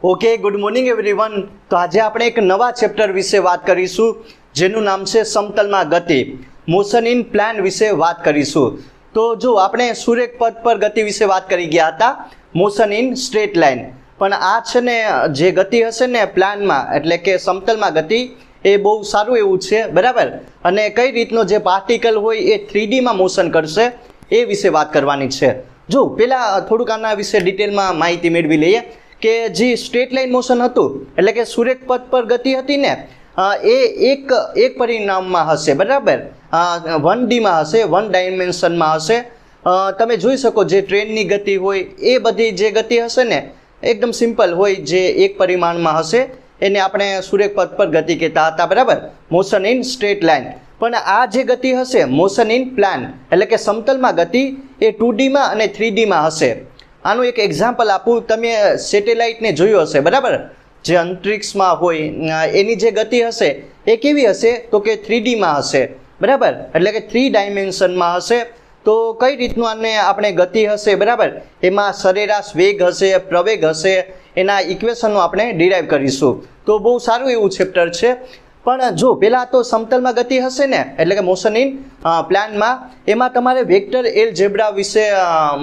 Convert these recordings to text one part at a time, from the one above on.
Okay, good morning everyone. તો આજે આપણે એક નવા ચેપ્ટર વિશે વાત કરીશું જેનું નામ છે સમતલમાં ગતિ. મોશન ઇન પ્લાન વિશે વાત કરીશું. તો જો આપણે સુરેખ પથ પર ગતિ વિશે વાત કરી ગયા હતા, મોશન ઇન સ્ટ્રેટ લાઇન. પણ આ છે ને જે ગતિ હશે ને પ્લાનમાં એટલે કે સમતલમાં ગતિ, એ બહુ સારું એવું છે, બરાબર. અને કઈ રીતનો જે પાર્ટિકલ હોય એ 3Dમાં મોશન કરશે એ વિશે વાત કરવાની છે. જો પહેલાં થોડુંક આના વિશે ડિટેલમાં માહિતી મેળવી લઈએ કે જે સ્ટ્રેટ લાઇન મોશન હતું એટલે કે સુરેખ પથ પર ગતિ હતી ને, એ એક પરિમાણમાં હશે, બરાબર. 1Dમાં હશે, 1 ડાયમેન્શનમાં હશે. તમે જોઈ શકો જે ટ્રેનની ગતિ હોય એ બધી જે ગતિ હશે ને એકદમ સિમ્પલ હોય, જે એક પરિમાણમાં હશે એને આપણે સુરેખ પથ પર ગતિ કહેતા હતા, બરાબર. Motion in straight line. પણ આ જે ગતિ હશે મોશન ઇન પ્લાન એટલે કે સમતલમાં ગતિ, એ 2Dમાં અને 3Dમાં હશે. આનું એક એક્ઝામ્પલ આપું. તમે સેટેલાઇટને જોયું હશે, બરાબર. જે અંતરિક્ષમાં હોય એની જે ગતિ હશે એ કેવી હશે તો કે 3Dમાં હશે, બરાબર. એટલે કે 3 ડાયમેન્શનમાં હશે. તો કઈ રીતનું આને આપણે ગતિ હશે, બરાબર, એમાં સરેરાશ વેગ હશે, પ્રવેગ હશે, એના ઇક્વેશનો આપણે ડિરાઈવ કરીશું. તો બહુ સારું એવું ચેપ્ટર છે. પણ જો પહેલાં તો સમતલમાં ગતિ હશે ને એટલે કે મોશન ઇન પ્લાનમાં, એમાં તમારે વેક્ટર એલજેબ્રા વિશે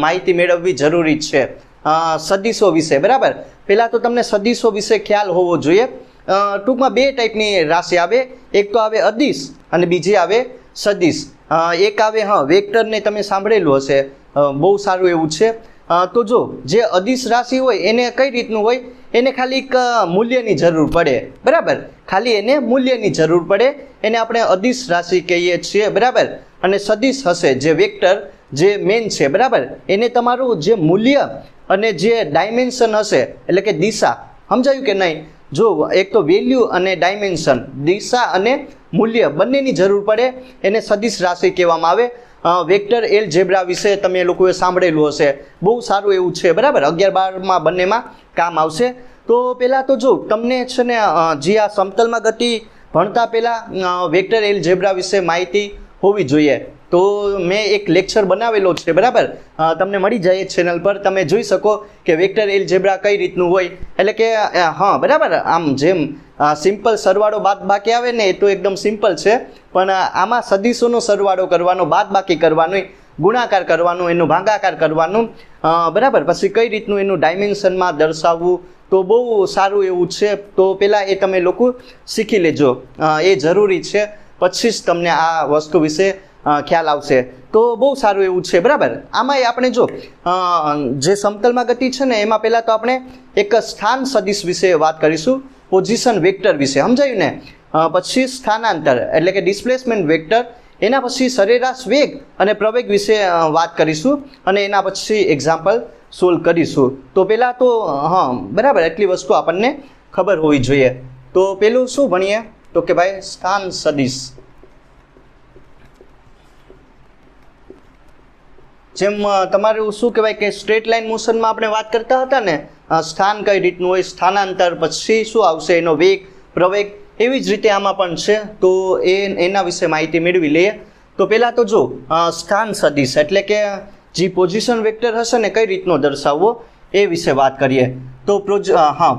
માહિતી મેળવવી જરૂરી છે, સદિશો વિશે, બરાબર. પહેલાં તો તમને સદિશો વિશે ખ્યાલ હોવો જોઈએ. ટૂંકમાં બે ટાઈપની રાશિ આવે, એક તો આવે અદિશ અને બીજી આવે સદિશ. એક આવે વેક્ટરને તમે સાંભળેલું હશે, બહુ સારું એવું છે. તો જો જે અદિશ રાશિ હોય એને કઈ રીતનું હોય, એને ખાલી એક મૂલ્યની જરૂર પડે, બરાબર. ખાલી એને મૂલ્યની જરૂર પડે, એને આપણે અદિશ રાશિ કહીએ છીએ, બરાબર. અને સદિશ હશે જે વેક્ટર જે મેન છે, બરાબર, એને તમારું જે મૂલ્ય અને જે ડાયમેન્શન હશે એટલે કે દિશા, સમજાયું કે નહીં? જો એક તો વેલ્યુ અને ડાયમેન્શન, દિશા અને મૂલ્ય બંનેની જરૂર પડે, એને સદિશ રાશિ કહેવામાં આવે. વેક્ટર એલજેબ્રા વિશે તમે લોકોએ સાંભળેલું હશે, બહુ સારું એવું છે, બરાબર. 11-12માં બંનેમાં કામ આવશે. તો પહેલાં તો જો તમને છે ને જે આ સમતલમાં ગતિ ભણતા પહેલાં વેક્ટર એલજેબ્રા વિશે માહિતી હોવી જોઈએ. તો મેં એક લેક્ચર બનાવેલો છે, બરાબર, તમને મળી જાય ચેનલ પર, તમે જોઈ શકો કે વેક્ટર એલજેબ્રા કઈ રીતનું હોય. એટલે કે બરાબર, આમ જેમ સિમ્પલ સરવાળો બાદબાકી આવે ને એ તો એકદમ સિમ્પલ છે, પણ આમાં સદિશોનો સરવાળો કરવાનો, બાદબાકી કરવાનું, ગુણાકાર કરવાનું, એનું ભાગાકાર કરવાનું, બરાબર. પછી કઈ રીતનું એનું ડાયમેન્શનમાં દર્શાવવું, તો બહુ સારું એવું છે. તો પહેલાં એ તમે લોકો શીખી લેજો, એ જરૂરી છે. પછી જ તમને આ વસ્તુ વિશે ખ્યાલ આવશે. તો બહુ સારું એવું છે, બરાબર. આમાંય આપણે જો જે સમતલમાં ગતિ છે ને એમાં પહેલાં તો આપણે એક સ્થાન સદિશ વિશે વાત કરીશું, પોઝિશન વેક્ટર વિશે, સમજાયું ને? પછી સ્થાનાંતર એટલે કે ડિસ્પ્લેસમેન્ટ વેક્ટર, એના પછી સરેરાશ વેગ અને પ્રવેગ વિશે વાત કરીશું, અને એના પછી એક્ઝામ્પલ સોલ્વ કરીશું. તો પહેલાં તો બરાબર, એટલી વસ્તુ આપણને ખબર હોવી જોઈએ. તો પેલું શું ભણીએ તો કે ભાઈ સ્થાન સદિશ. જેમ તમારું શું કહેવાય કે સ્ટ્રેટ લાઇન મોશનમાં આપણે વાત કરતા હતા ને, સ્થાન કઈ રીતનું હોય, સ્થાનાંતર, પછી શું આવશે એનો વેગ, પ્રવેગ, એવી જ રીતે આમાં પણ છે. તો એના વિશે માહિતી મેળવી લઈએ. તો પહેલાં તો જો સ્થાન સદિશ એટલે કે જે પોઝિશન વેક્ટર હશે ને કઈ રીતનો દર્શાવવો એ વિશે વાત કરીએ. તો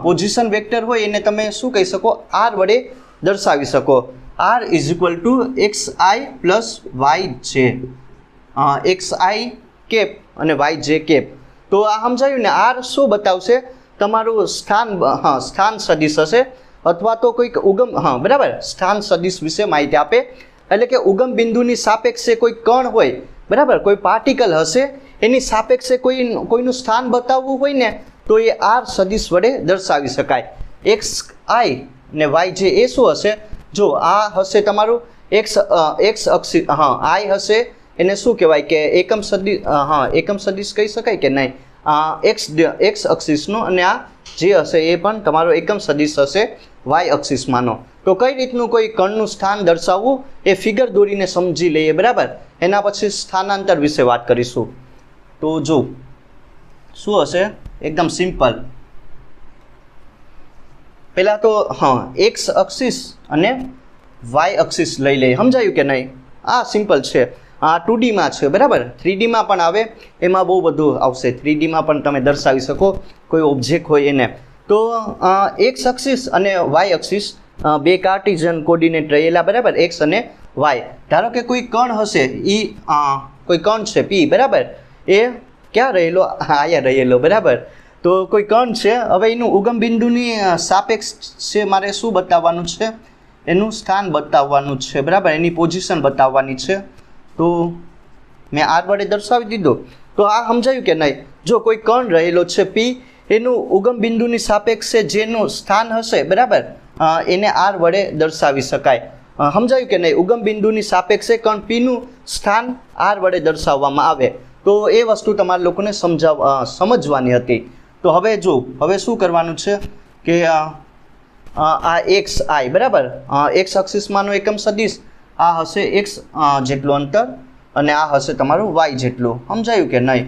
પોઝિશન વેક્ટર હોય એને તમે શું કહી શકો, આર વડે દર્શાવી શકો. R is equal to XI plus YJ, XI cap અને YJ કેપ. તો આ સમજાયું ને? આર શું બતાવશે? તમારું સ્થાન સદિશ હશે, અથવા તો કોઈક ઉગમ, બરાબર, સ્થાન સદિશ વિશે માહિતી આપે. એટલે કે ઉગમ બિંદુની સાપેક્ષે કોઈ કણ હોય, બરાબર, કોઈ પાર્ટિકલ હશે, એની સાપેક્ષે કોઈનું સ્થાન બતાવવું હોય ને તો એ આર સદિશ વડે દર્શાવી શકાય. XI ને YJ એ શું હશે? જો આ હશે તમારું X અક્ષિસ, I હશે એને શું કહેવાય કે એકમ સદિશ કહી શકાય કે નહીં? X અક્ષિસનો, અને આ જે હશે એ પણ તમારો એકમ સદિશ હશે Y અક્ષિસમાંનો. તો કઈ રીતનું કોઈ કણનું સ્થાન દર્શાવવું એ ફિગર દોરીને સમજી લઈએ, બરાબર. એના પછી સ્થાનાંતર વિશે વાત કરીશું. તો જો શું હશે, એકદમ સિમ્પલ. પહેલાં તો X અક્ષિસ અને Y અક્ષિસ લઈ લઈએ, સમજાયું કે નહીં? આ સિમ્પલ છે. આ 2Dમાં છે, બરાબર. 3Dમાં પણ આવે, એમાં બહુ બધું આવશે. 3Dમાં પણ તમે દર્શાવી શકો કોઈ ઓબ્જેક્ટ હોય એને. તો એક્સ અક્ષિસ અને વાય અક્ષિસ બે કાર્ટિઝન કોર્ડિનેટ રહેલા, બરાબર, એક્સ અને વાય. ધારો કે કોઈ કણ હશે, કોઈ કણ છે પી, બરાબર, એ ક્યાં રહેલો? અહીંયા રહેલો, બરાબર. તો કોઈ કણ છે, હવે એનું ઉગમ બિંદુની સાપેક્ષ છે મારે શું બતાવવાનું છે? એનું સ્થાન બતાવવાનું છે, બરાબર, એની પોઝિશન બતાવવાની છે. તો મેં આર વડે દર્શાવી દીધો. તો આ સમજાયું કે નહીં? જો કોઈ કણ રહેલો છે પી, એનું ઉગમ બિંદુની સાપેક્ષે જેનું સ્થાન હશે, બરાબર, એને આર વડે દર્શાવી શકાય. સમજાયું કે નહીં? ઉગમ બિંદુની સાપેક્ષે કણ પીનું સ્થાન આર વડે દર્શાવવામાં આવે. તો એ વસ્તુ તમારા લોકોને સમજવાની હતી. તો હવે જો હવે શું કરવાનું છે કે આ એક્સ આઈ, બરાબર, એક્સ અક્ષિસમાંનો એકમ સદિશ આ હશે એક્સ જેટલું અંતર અને આ હશે તમારું વાય જેટલું. સમજાયું કે નહીં?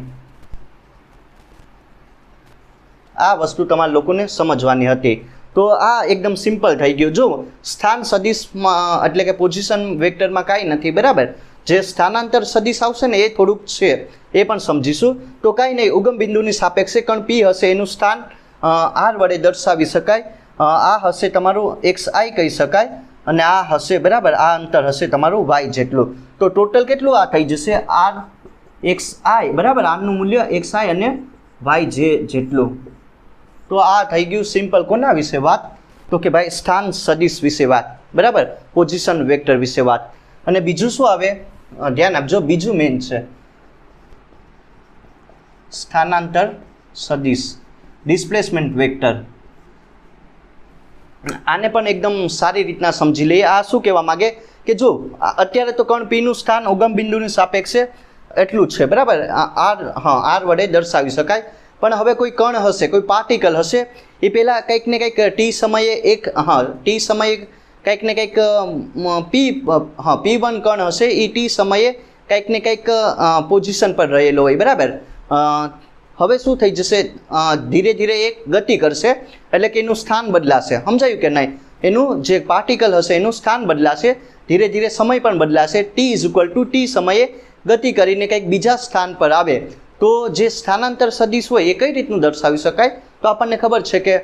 આ વસ્તુ તમારા લોકોને સમજવાની હતી. તો આ એકદમ સિમ્પલ થઈ ગયું. જો સ્થાન સદિશમાં એટલે કે પોઝિશન વેક્ટરમાં કાંઈ નથી, બરાબર. જે સ્થાનાંતર સદિશ આવશે ને એ થોડુંક છે, એ પણ સમજીશું. તો કાંઈ નહીં, ઉગમ બિંદુની સાપેક્ષે કણ પી હશે, એનું સ્થાન આર વડે દર્શાવી શકાય. આ હશે તમારું એક્સ આઈ કહી શકાય અને આ હશે, બરાબર, આ અંતર હશે તમારું વાય જેટલું. તો ટોટલ કેટલું આ થઈ જશે? આર એક્સ આઈ, બરાબર, આરનું મૂલ્ય એક્સ આઈ અને વાય જેટલું. તો આ થઈ ગયું સિમ્પલ. કોના વિશે વાત? તો કે ભાઈ સ્થાન સદિશ વિશે વાત, બરાબર, પોઝિશન વેક્ટર વિશે વાત. અને બીજું શું આવે? ધ્યાન આપજો, બીજું મેઇન છે સ્થાનાંતર સદિશ, ડિસ્પ્લેસમેન્ટ વેક્ટર. આને પણ એકદમ સારી રીતના સમજી લઈએ. આ શું કહેવા માગે કે જો અત્યારે તો કણ પીનું સ્થાન ઉગમ બિંદુની સાપેક્ષે એટલું જ છે, બરાબર, આર વડે દર્શાવી શકાય. પણ હવે કોઈ કણ હશે, કોઈ પાર્ટિકલ હશે, એ પહેલાં કંઈક ને કંઈક ટી સમયે ટી સમયે કંઈક ને કંઈક P1 કણ હશે, એ ટી સમયે કંઈક ને કંઈક પોઝિશન પર રહેલો હોય, બરાબર. હવે શું થઈ જશે? ધીરે ધીરે એ ગતિ કરશે, એટલે કે એનું સ્થાન બદલાશે. સમજાયું કે નહીં? એનું જે પાર્ટિકલ હશે એનું સ્થાન બદલાશે, ધીરે ધીરે સમય પણ બદલાશે. T સમયે ગતિ કરીને કંઈક બીજા સ્થાન પર આવે. તો જે સ્થાનાંતર સદિશ હોય એ કઈ રીતનું દર્શાવી શકાય? તો આપણને ખબર છે કે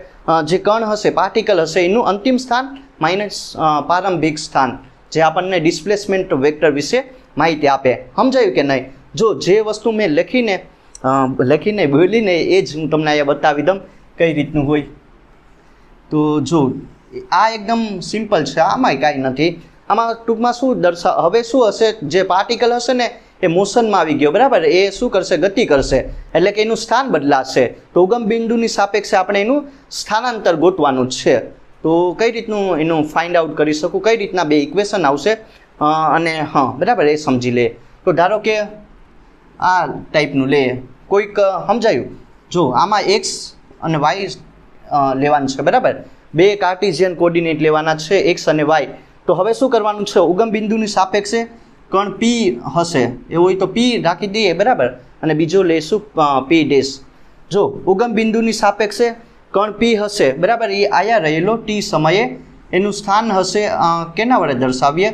જે કણ હશે, પાર્ટિકલ હશે, એનું અંતિમ સ્થાન માઇનસ પ્રારંભિક સ્થાન, જે આપણને ડિસ્પ્લેસમેન્ટ વેક્ટર વિશે માહિતી આપે. સમજાયું કે નહીં? જો જે વસ્તુ મેં લખીને બોલીને એ જ હું તમને અહીંયા બતાવી દઉં કઈ રીતનું હોય. તો જો આ એકદમ સિમ્પલ છે, આમાંય કાંઈ નથી. આમાં ટૂંકમાં શું હવે શું હશે? જે પાર્ટિકલ હશે ને એ મોશનમાં આવી ગયો, બરાબર, એ શું કરશે? ગતિ કરશે, એટલે કે એનું સ્થાન બદલાશે. તો ઉગમ બિંદુની સાપેક્ષે આપણે એનું સ્થાનાંતર ગોતવાનું છે. તો કઈ રીતનું એનું ફાઇન્ડ આઉટ કરી શકું? કઈ રીતના બે ઇક્વેશન આવશે? અને બરાબર, એ સમજી લે. તો ધારો કે આ ટાઈપનું લે કોઈક. સમજાયું? જો આમાં એક્સ અને વાય લેવાનું છે, બરાબર, બે કાર્ટિઝિયન કોર્ડિનેટ લેવાના છે, એક્સ અને વાય. તો હવે શું કરવાનું છે? ઉગમ બિંદુની સાપેક્ષે કણ પી હશે, એવું હોય તો પી રાખી દઈએ, બરાબર, અને બીજો લેશું પી ડેશ. જો ઉગમ બિંદુની સાપેક્ષે કણ પી હશે, બરાબર, એ આયા રહેલો ટી સમયે, એનું સ્થાન હશે કેના વડે દર્શાવીએ?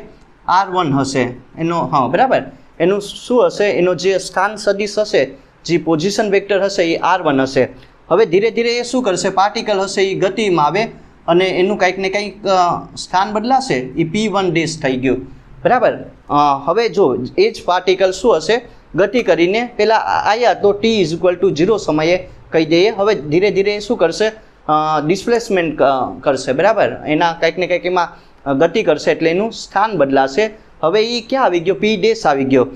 R1 હશે એનો, બરાબર, એનું શું હશે? એનો જે સ્થાન સદિશ હશે, જે પોઝિશન વેક્ટર હશે એ R1 હશે. હવે ધીરે ધીરે એ શું કરશે? પાર્ટિકલ હશે એ ગતિમાં આવે અને એનું કંઈક ને કંઈક સ્થાન બદલાશે, એ P1 ડેશ થઈ ગયું, બરાબર. હવે જો એ જ પાર્ટિકલ શું હશે? ગતિ કરીને પહેલાં આવ્યા તો T=0 સમયે કહી દઈએ. હવે ધીરે ધીરે શું કરશે? ડિસ્પ્લેસમેન્ટ કરશે, બરાબર, એના કંઈક ને કંઈક એમાં ગતિ કરશે, એટલે એનું સ્થાન બદલાશે. હવે એ ક્યાં આવી ગયો? પી ડેશ આવી ગયો,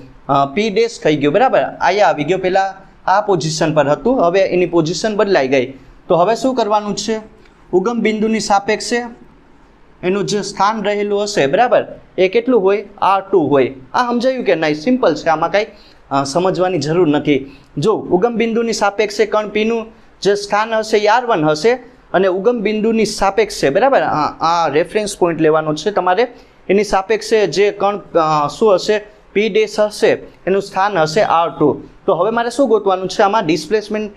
પી ડેશ થઈ ગયો, બરાબર, અહીંયા આવી ગયો. પહેલાં આ પોઝિશન પર હતું, હવે એની પોઝિશન બદલાઈ ગઈ. તો હવે શું કરવાનું છે? ઉગમ બિંદુની સાપેક્ષે એનું જે સ્થાન રહેલું હશે, બરાબર, એ કેટલું હોય? R2 હોય. આ સમજાયું કે નહીં? સિમ્પલ છે, આમાં કાંઈ સમજવાની જરૂર નથી. જો ઉગમ બિંદુની સાપેક્ષે કણ પીનું જે સ્થાન હશે એ R1 હશે અને ઉગમ બિંદુની સાપેક્ષે, બરાબર, આ રેફરન્સ પોઈન્ટ લેવાનો છે તમારે. એની સાપેક્ષે જે કણ શું હશે? પી ડેશ હશે, એનું સ્થાન હશે R2. તો હવે મારે શું ગોતવાનું છે? આમાં ડિસ્પ્લેસમેન્ટ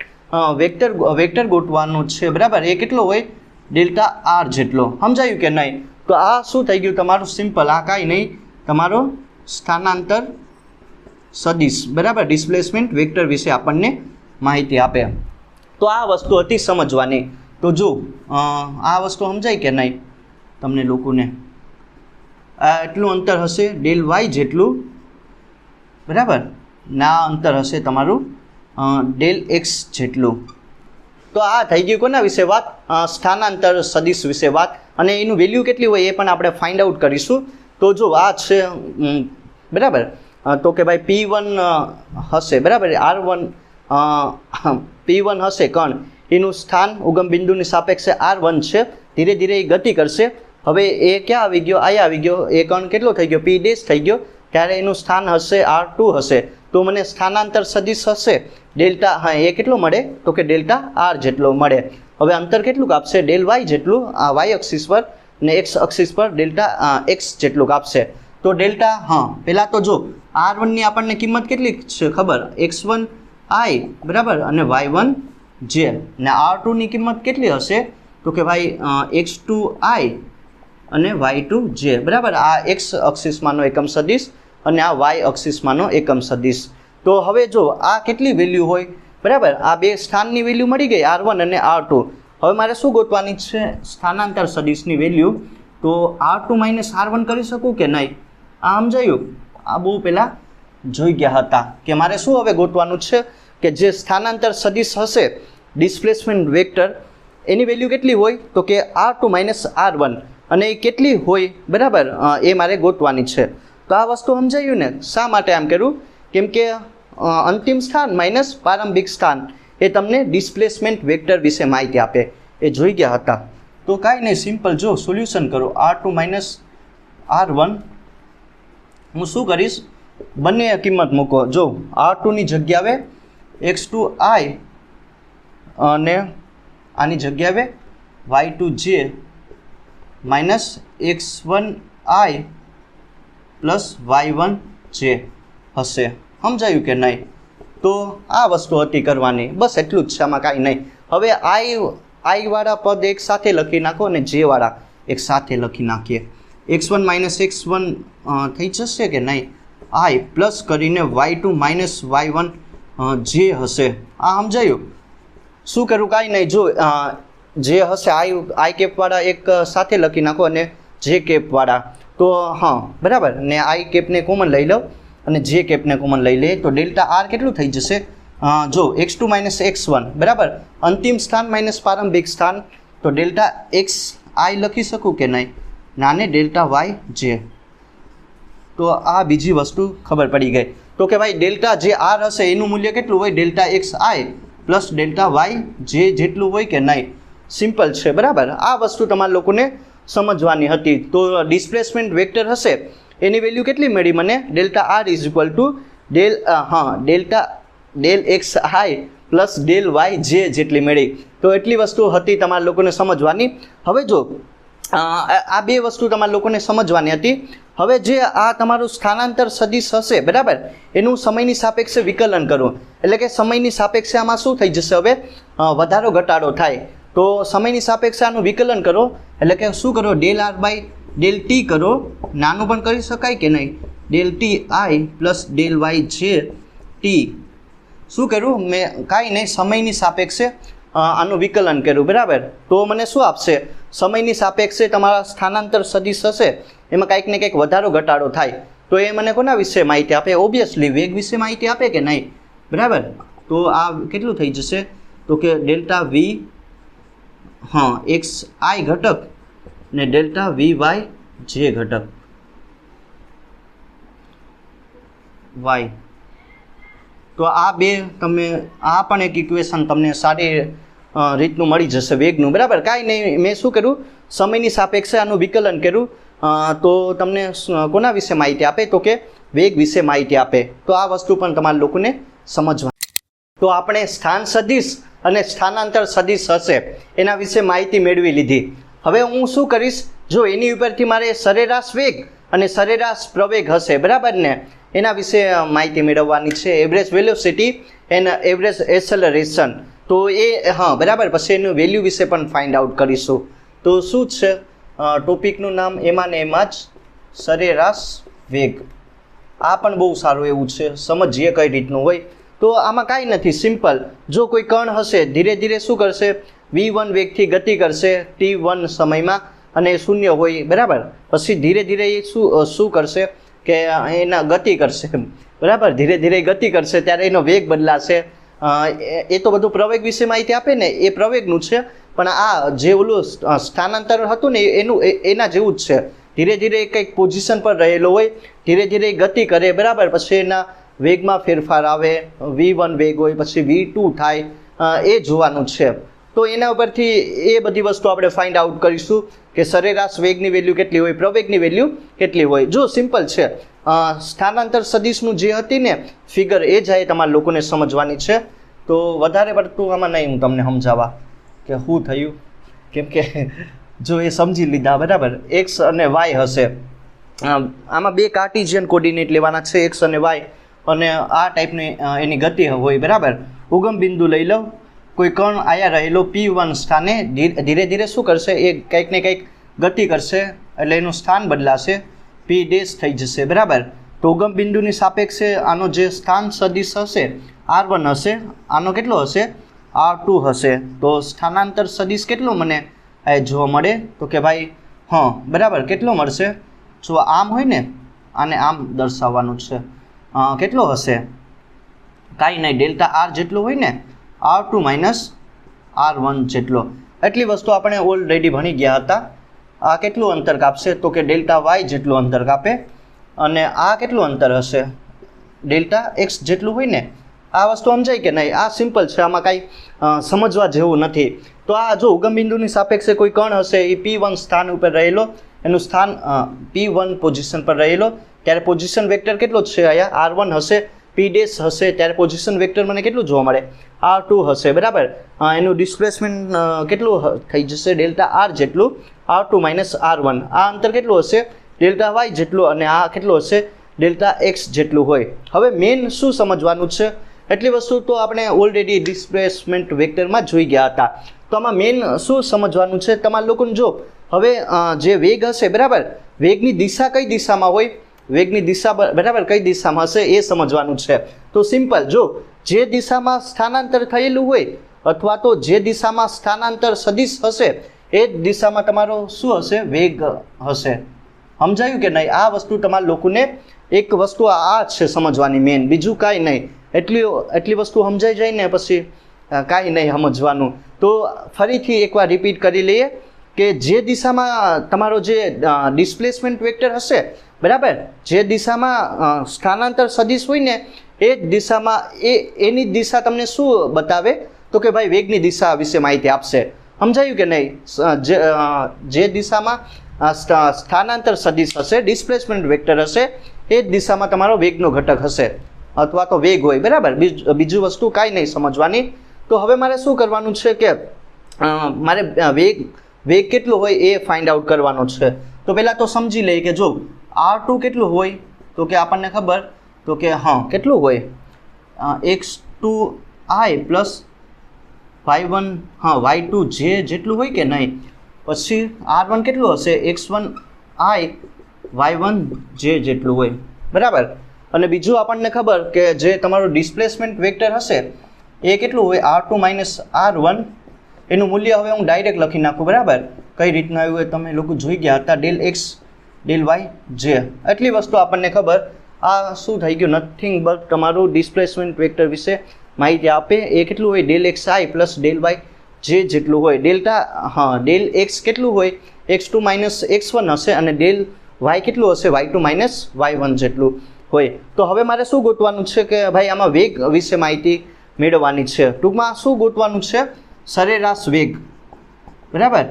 વેક્ટર ગોતવાનું છે, બરાબર, એ કેટલો હોય? ડેલ્ટા R જેટલો. સમજાયું કે નહીં? તો આ શું થઈ ગયું તમારું? સિમ્પલ. આ કાંઈ નહીં, તમારો સ્થાનાંતર સદિશ, બરાબર, ડિસ્પ્લેસમેન્ટ વેક્ટર વિશે આપણને માહિતી આપે. તો આ વસ્તુ હતી સમજવાની. તો જો આ વસ્તુ સમજાય કે નહીં તમને લોકોને? આ એટલું અંતર હશે ડેલ વાય જેટલું, બરાબર, ના અંતર હશે તમારું ડેલ એક્સ જેટલું. તો આ થઈ ગયું કોના વિશે વાત? સ્થાનાંતર સદિશ વિશે વાત. અને એનું વેલ્યુ કેટલી હોય એ પણ આપણે ફાઇન્ડ આઉટ કરીશું. તો જો આ છે બરાબર, તો કે ભાઈ P1 હશે, બરાબર, R1 P1 હશે કણ, એનું સ્થાન ઉગમ બિંદુની સાપેક્ષે R1 છે. ધીરે ધીરે એ ગતિ કરશે. હવે એ ક્યાં આવી ગયો? અહીંયા આવી ગયો. એ કણ કેટલો થઈ ગયો? P' થઈ ગયો. ત્યારે એનું સ્થાન હશે R2 હશે. તો મને સ્થાનાંતર સદિશ હશે ડેલ્ટા, હા, એ કેટલો મળે? તો કે ડેલ્ટા R જેટલો મળે. હવે અંતર કેટલું કાપશે? ડેલ વાય જેટલું, આ વાય અક્ષિસ પર, ને એક્સ અક્ષિસ પર ડેલ્ટા એક્સ જેટલું કાપશે. તો ડેલ્ટા, હા, પહેલાં તો જો R1ની આપણને કિંમત કેટલી છે ખબર? X1 I, બરાબર, અને Y1 J. ને R2ની કિંમત કેટલી હશે? તો કે ભાઈ X2 I અને Y2 J, બરાબર. આ એક્સ અક્ષિસમાંનો એકમ સદિશ અને આ વાય અક્ષિસમાંનો એકમ સદિશ. તો હવે જો આ કેટલી વેલ્યુ હોય, બરાબર, આ બે સ્થાનની વેલ્યુ મળી ગઈ R1 અને R2. હવે મારે શું ગોતવાની છે? સ્થાનાંતર સદિશની વેલ્યુ. તો R2 - R1 કરી શકું કે નહીં? આ સમજાયું? આ બહુ પહેલાં જોઈ ગયા હતા કે મારે શું હવે ગોતવાનું છે કે જે સ્થાનાંતર સદિશ હશે ડિસ્પ્લેસમેન્ટ વેક્ટર, એની વેલ્યુ કેટલી હોય? તો કે R2 - R1. અને એ કેટલી હોય, બરાબર, એ મારે ગોતવાની છે. તો આ વસ્તુ સમજાયું ને? શા માટે આમ કર્યું? કેમ કે અંતિમ સ્થાન માઇનસ પ્રારંભિક સ્થાન એ તમને ડિસ્પ્લેસમેન્ટ વેક્ટર વિશે માહિતી આપે, એ જોઈ ગયા હતા. તો કાંઈ નહીં, સિમ્પલ જો સોલ્યુશન કરો. R2 - R1 હું શું કરીશ? બંને કિંમત મૂકો. જો R2ની જગ્યાએ X2 I અને આની જગ્યાએ Y2 J minus X1 I plus Y1 J હશે. સમજાયું કે નહીં? તો આ વસ્તુ હતી કરવાની, બસ એટલું જ છે, આમાં કાંઈ નહીં. હવે I વાળા પદ એક સાથે લખી નાખો અને J વાળા એક સાથે લખી નાખીએ. X1 - X1 થઈ જશે કે નહીં? I પ્લસ કરીને Y2 - Y1 J હશે. આ સમજાયું? શું કરું? કાંઈ નહીં, જો જે હશે I કેપવાળા એક સાથે લખી નાખો અને J કેપવાળા. તો હા, બરાબર, ને I કેપને કોમન લઈ લો અને J કેપને કોમન લઈ લે. તો ડેલ્ટા R કેટલું થઈ જશે? જો X2 - X1, બરાબર, અંતિમ સ્થાન માઇનસ પ્રારંભિક સ્થાન. તો ડેલ્ટા XI લખી શકું કે નહીં? નાને ડેલ્ટા YJ. તો આ બીજી વસ્તુ ખબર પડી ગઈ. તો કે ભાઈ ડેલ્ટા જે R હશે એનું મૂલ્ય કેટલું હોય? Delta XI plus delta YJ જેટલું હોય કે નહીં? સિમ્પલ છે, બરાબર. આ વસ્તુ તમારા લોકોને સમજવાની હતી. તો ડિસ્પ્લેસમેન્ટ વેક્ટર હશે એની વેલ્યુ કેટલી મળી મને? Delta R is equal two del XI plus del YJ જેટલી મળી. તો એટલી વસ્તુ હતી તમારા લોકોને સમજવાની. હવે જો આ બે વસ્તુ તમારા લોકોને સમજવાની હતી. હવે જે આ તમારું સ્થાનાંતર સદિશ હશે, બરાબર, એનું સમયની સાપેક્ષે વિકલન કરો. એટલે કે સમયની સાપેક્ષે આમાં શું થઈ જશે? હવે વધારો ઘટાડો થાય. તો સમયની સાપેક્ષે આનું વિકલન કરો. એટલે કે શું કરો? Del R by del T કરો. નાનું પણ કરી શકાય કે નહીં? Del TI plus del YJ T. શું કર્યું મેં? કાંઈ નહીં, સમયની સાપેક્ષે આનું વિકલન કર્યું, બરાબર. તો મને શું આપશે? સમયની સાપેક્ષે તમારા સ્થાનાંતર સદિશ હશે એમાં કંઈક ને કંઈક વધારો ઘટાડો થાય. તો એ મને કોના વિશે માહિતી આપે? ઓબ્વિયસલી વેગ વિશે માહિતી આપે કે નહીં? બરાબર. તો આ કેટલું થઈ જશે? તો કે ડેલ્ટા V, હા, XI ઘટક ને ડેલ્ટા VYJ ઘટક Y. તો આ બે તમે આ પણ એક ઇક્વેશન તમને સારી રીતનું મળી જશે વેગનું, બરાબર. કાંઈ નહીં, મેં શું કર્યું? સમયની સાપેક્ષે આનું વિકલન કર્યું. તો તમને કોના વિશે માહિતી આપે? તો કે વેગ વિશે માહિતી આપે. તો આ વસ્તુ પણ તમારા લોકોને સમજવાની. તો આપણે સ્થાન સદિશ અને સ્થાનાંતર સદિશ હશે એના વિશે માહિતી મેળવી લીધી. હવે હું શું કરીશ? જો એની ઉપરથી મારે સરેરાશ વેગ અને સરેરાશ પ્રવેગ હશે, બરાબર ને, એના વિશે માહિતી મેળવવાની છે. Average velocity and average acceleration. તો એ, હા, બરાબર, પછી એનું વેલ્યુ વિશે પણ ફાઇન્ડ આઉટ કરીશું. તો શું છે ટોપિકનું નામ? એમાં ને એમાં જ સરેરાશ વેગ. આ પણ બહુ સારું એવું છે, સમજીએ કઈ રીતનું હોય. તો આમાં કાંઈ નથી, સિમ્પલ. જો કોઈ કણ હશે ધીરે ધીરે શું કરશે? v1 વેગથી ગતિ કરશે t1 સમયમાં અને એ શૂન્ય હોય, બરાબર. પછી ધીરે ધીરે એ શું કરશે કે એના ગતિ કરશે, બરાબર. ધીરે ધીરે ગતિ કરશે ત્યારે એનો વેગ બદલાશે. એ તો બધું પ્રવેગ વિશે માહિતી આપે ને, એ પ્રવેગનું છે. પણ આ જે ઓલું સ્થાનાંતર હતું ને એના જેવું જ છે. ધીરે ધીરે કંઈક પોઝિશન પર રહેલો હોય, ધીરે ધીરે ગતિ કરે, બરાબર. પછી એના વેગમાં ફેરફાર આવે, v1 વેગ હોય પછી v2 થાય, એ જોવાનું છે. તો એના ઉપરથી એ બધી વસ્તુ આપણે ફાઇન્ડ આઉટ કરીશું કે સરેરાશ વેગની વેલ્યુ કેટલી હોય, પ્રવેગની વેલ્યુ કેટલી હોય. જો સિમ્પલ છે, સ્થાનાંતર સદિશનું જે હતી ને ફિગર, એ જ તમારા લોકોને સમજવાની છે. તો વધારે પડતું આમાં નહીં હું તમને સમજાવવા કે શું થયું, કેમ કે જો એ સમજી લીધા, બરાબર. એક્સ અને વાય હશે, આમાં બે કાર્ટેશિયન કોર્ડિનેટ લેવાના છે, એક્સ અને વાય, અને આ ટાઈપની એની ગતિ હોય, બરાબર. ઉગમ બિંદુ લઈ લો, કોઈ કણ આયા રહેલો p1 સ્થાને ધીરે ધીરે શું કરશે, એ કંઈક ને કંઈક ગતિ કરશે એટલે એનું સ્થાન બદલાશે, p ડેશ થઈ જશે, બરાબર. તો ઉગમ બિંદુની સાપેક્ષે આનો જે સ્થાન સદિશ હશે r1 હશે, આનો કેટલો હશે r2 હશે. તો સ્થાનાંતર સદિશ કેટલો મને જોવા મળે તો કે ભાઈ બરાબર કેટલો મળશે, જો આમ હોય ને આને આમ દર્શાવવાનું છે, કેટલો હશે, કાંઈ નહીં, ડેલ્ટા r જેટલો હોય ને r2 માઇનસ r1 જેટલો. એટલી વસ્તુ આપણે ઓલરેડી ભણી ગયા હતા. આ કેટલું અંતર કાપશે તો કે ડેલ્ટા વાય જેટલું અંતર કાપે, અને આ કેટલું અંતર હશે, ડેલ્ટા એક્સ જેટલું હોય ને. આ વસ્તુ સમજાય કે નહીં? આ સિમ્પલ છે, આમાં કાંઈ સમજવા જેવું નથી. તો આ જો ઉગમ બિંદુની સાપેક્ષે કોઈ કણ હશે, એ p1 સ્થાન ઉપર રહેલો, એનું સ્થાન p1 પોઝિશન પર રહેલો, ત્યારે પોઝિશન વેક્ટર કેટલો છે અહીંયા r1 હશે, p ડેશ હશે, ત્યારે પોઝિશન વેક્ટર મને કેટલું જોવા મળે, r2 હશે, બરાબર. એનું ડિસ્પ્લેસમેન્ટ કેટલું થઈ જશે, ડેલ્ટા r જેટલું, r2 માઇનસ r1. આ અંતર કેટલું હશે, ડેલ્ટા વાય જેટલું, અને આ કેટલું હશે, ડેલ્ટા એક્સ જેટલું હોય. હવે મેઇન શું સમજવાનું છે, એટલી વસ્તુ તો આપણે ઓલરેડી ડિસ્પ્લેસમેન્ટ વેક્ટરમાં જોઈ ગયા હતા. તો આમાં મેઇન શું સમજવાનું છે તમારા લોકોને, જો હવે જે વેગ હશે, બરાબર, વેગની દિશા કઈ દિશામાં હોય, વેગની દિશા બરાબર કઈ દિશામાં હશે એ સમજવાનું છે. તો સિમ્પલ, જો જે દિશામાં સ્થાનાંતર થયેલું હોય અથવા તો જે દિશામાં સ્થાનાંતર સદિશ હશે એ જ દિશામાં તમારો શું હશે, વેગ હશે. સમજાયું કે નહીં? આ વસ્તુ તમારા લોકોને એક વસ્તુ આ છે સમજવાની મેઇન, બીજું કાંઈ નહીં. એટલી વસ્તુ સમજાઈ જાય ને પછી કાંઈ નહીં સમજવાનું. તો ફરીથી એકવાર રિપીટ કરી લઈએ કે જે દિશામાં તમારો જે ડિસ્પ્લેસમેન્ટ વેક્ટર હશે, બરાબર, જે દિશામાં સ્થાનાંતર સદિશ હોય ને એ જ દિશામાં એની દિશા તમને શું બતાવે તો કે ભાઈ વેગની દિશા વિશે માહિતી આપશે. સમજાયું કે નહીં? જે દિશામાં સ્થાનાંતર સદિશ હશે, ડિસ્પ્લેસમેન્ટ વેક્ટર હશે, એ જ દિશામાં તમારો વેગનો ઘટક હશે અથવા તો વેગ હોય, બરાબર. બીજું વસ્તુ કાંઈ નહીં સમજવાની. તો હવે મારે શું કરવાનું છે કે મારે વેગ કેટલો હોય એ ફાઇન્ડ આઉટ કરવાનો છે. તો પહેલાં તો સમજી લઈએ કે જો r2 કેટલું હોય તો કે આપણને ખબર તો કે કેટલું હોય, x2i પ્લસ y1 y2 જે જેટલું હોય કે નહીં. પછી r1 કેટલું હશે, x1i y1 જે જેટલું હોય, બરાબર. અને બીજું આપણને ખબર કે જે તમારું ડિસ્પ્લેસમેન્ટ વેક્ટર હશે એ કેટલું હોય, r2 માઇનસ r1. એનું મૂલ્ય હવે હું ડાયરેક્ટ લખી નાખું, બરાબર. કઈ રીતના આવ્યું હોય તમે લોકો જોઈ ગયા હતા, ડેલ એક્સ ડેલ વાય જે. એટલી વસ્તુ આપણને ખબર. આ શું થઈ ગયું, નથિંગ બટ તમારું ડિસ્પ્લેસમેન્ટ વેક્ટર વિશે માહિતી આપે. એ કેટલું હોય, del x I plus del Y જે જેટલું હોય. ડેલ એક્સ કેટલું હોય, x2 માઇનસ x1 હશે, અને ડેલ વાય કેટલું હશે, y2 માઇનસ y1 જેટલું હોય. તો હવે મારે શું ગોતવાનું છે કે ભાઈ આમાં વેગ વિશે માહિતી મેળવવાની છે. ટૂંકમાં શું ગોતવાનું છે, સરેરાશ વેગ, બરાબર.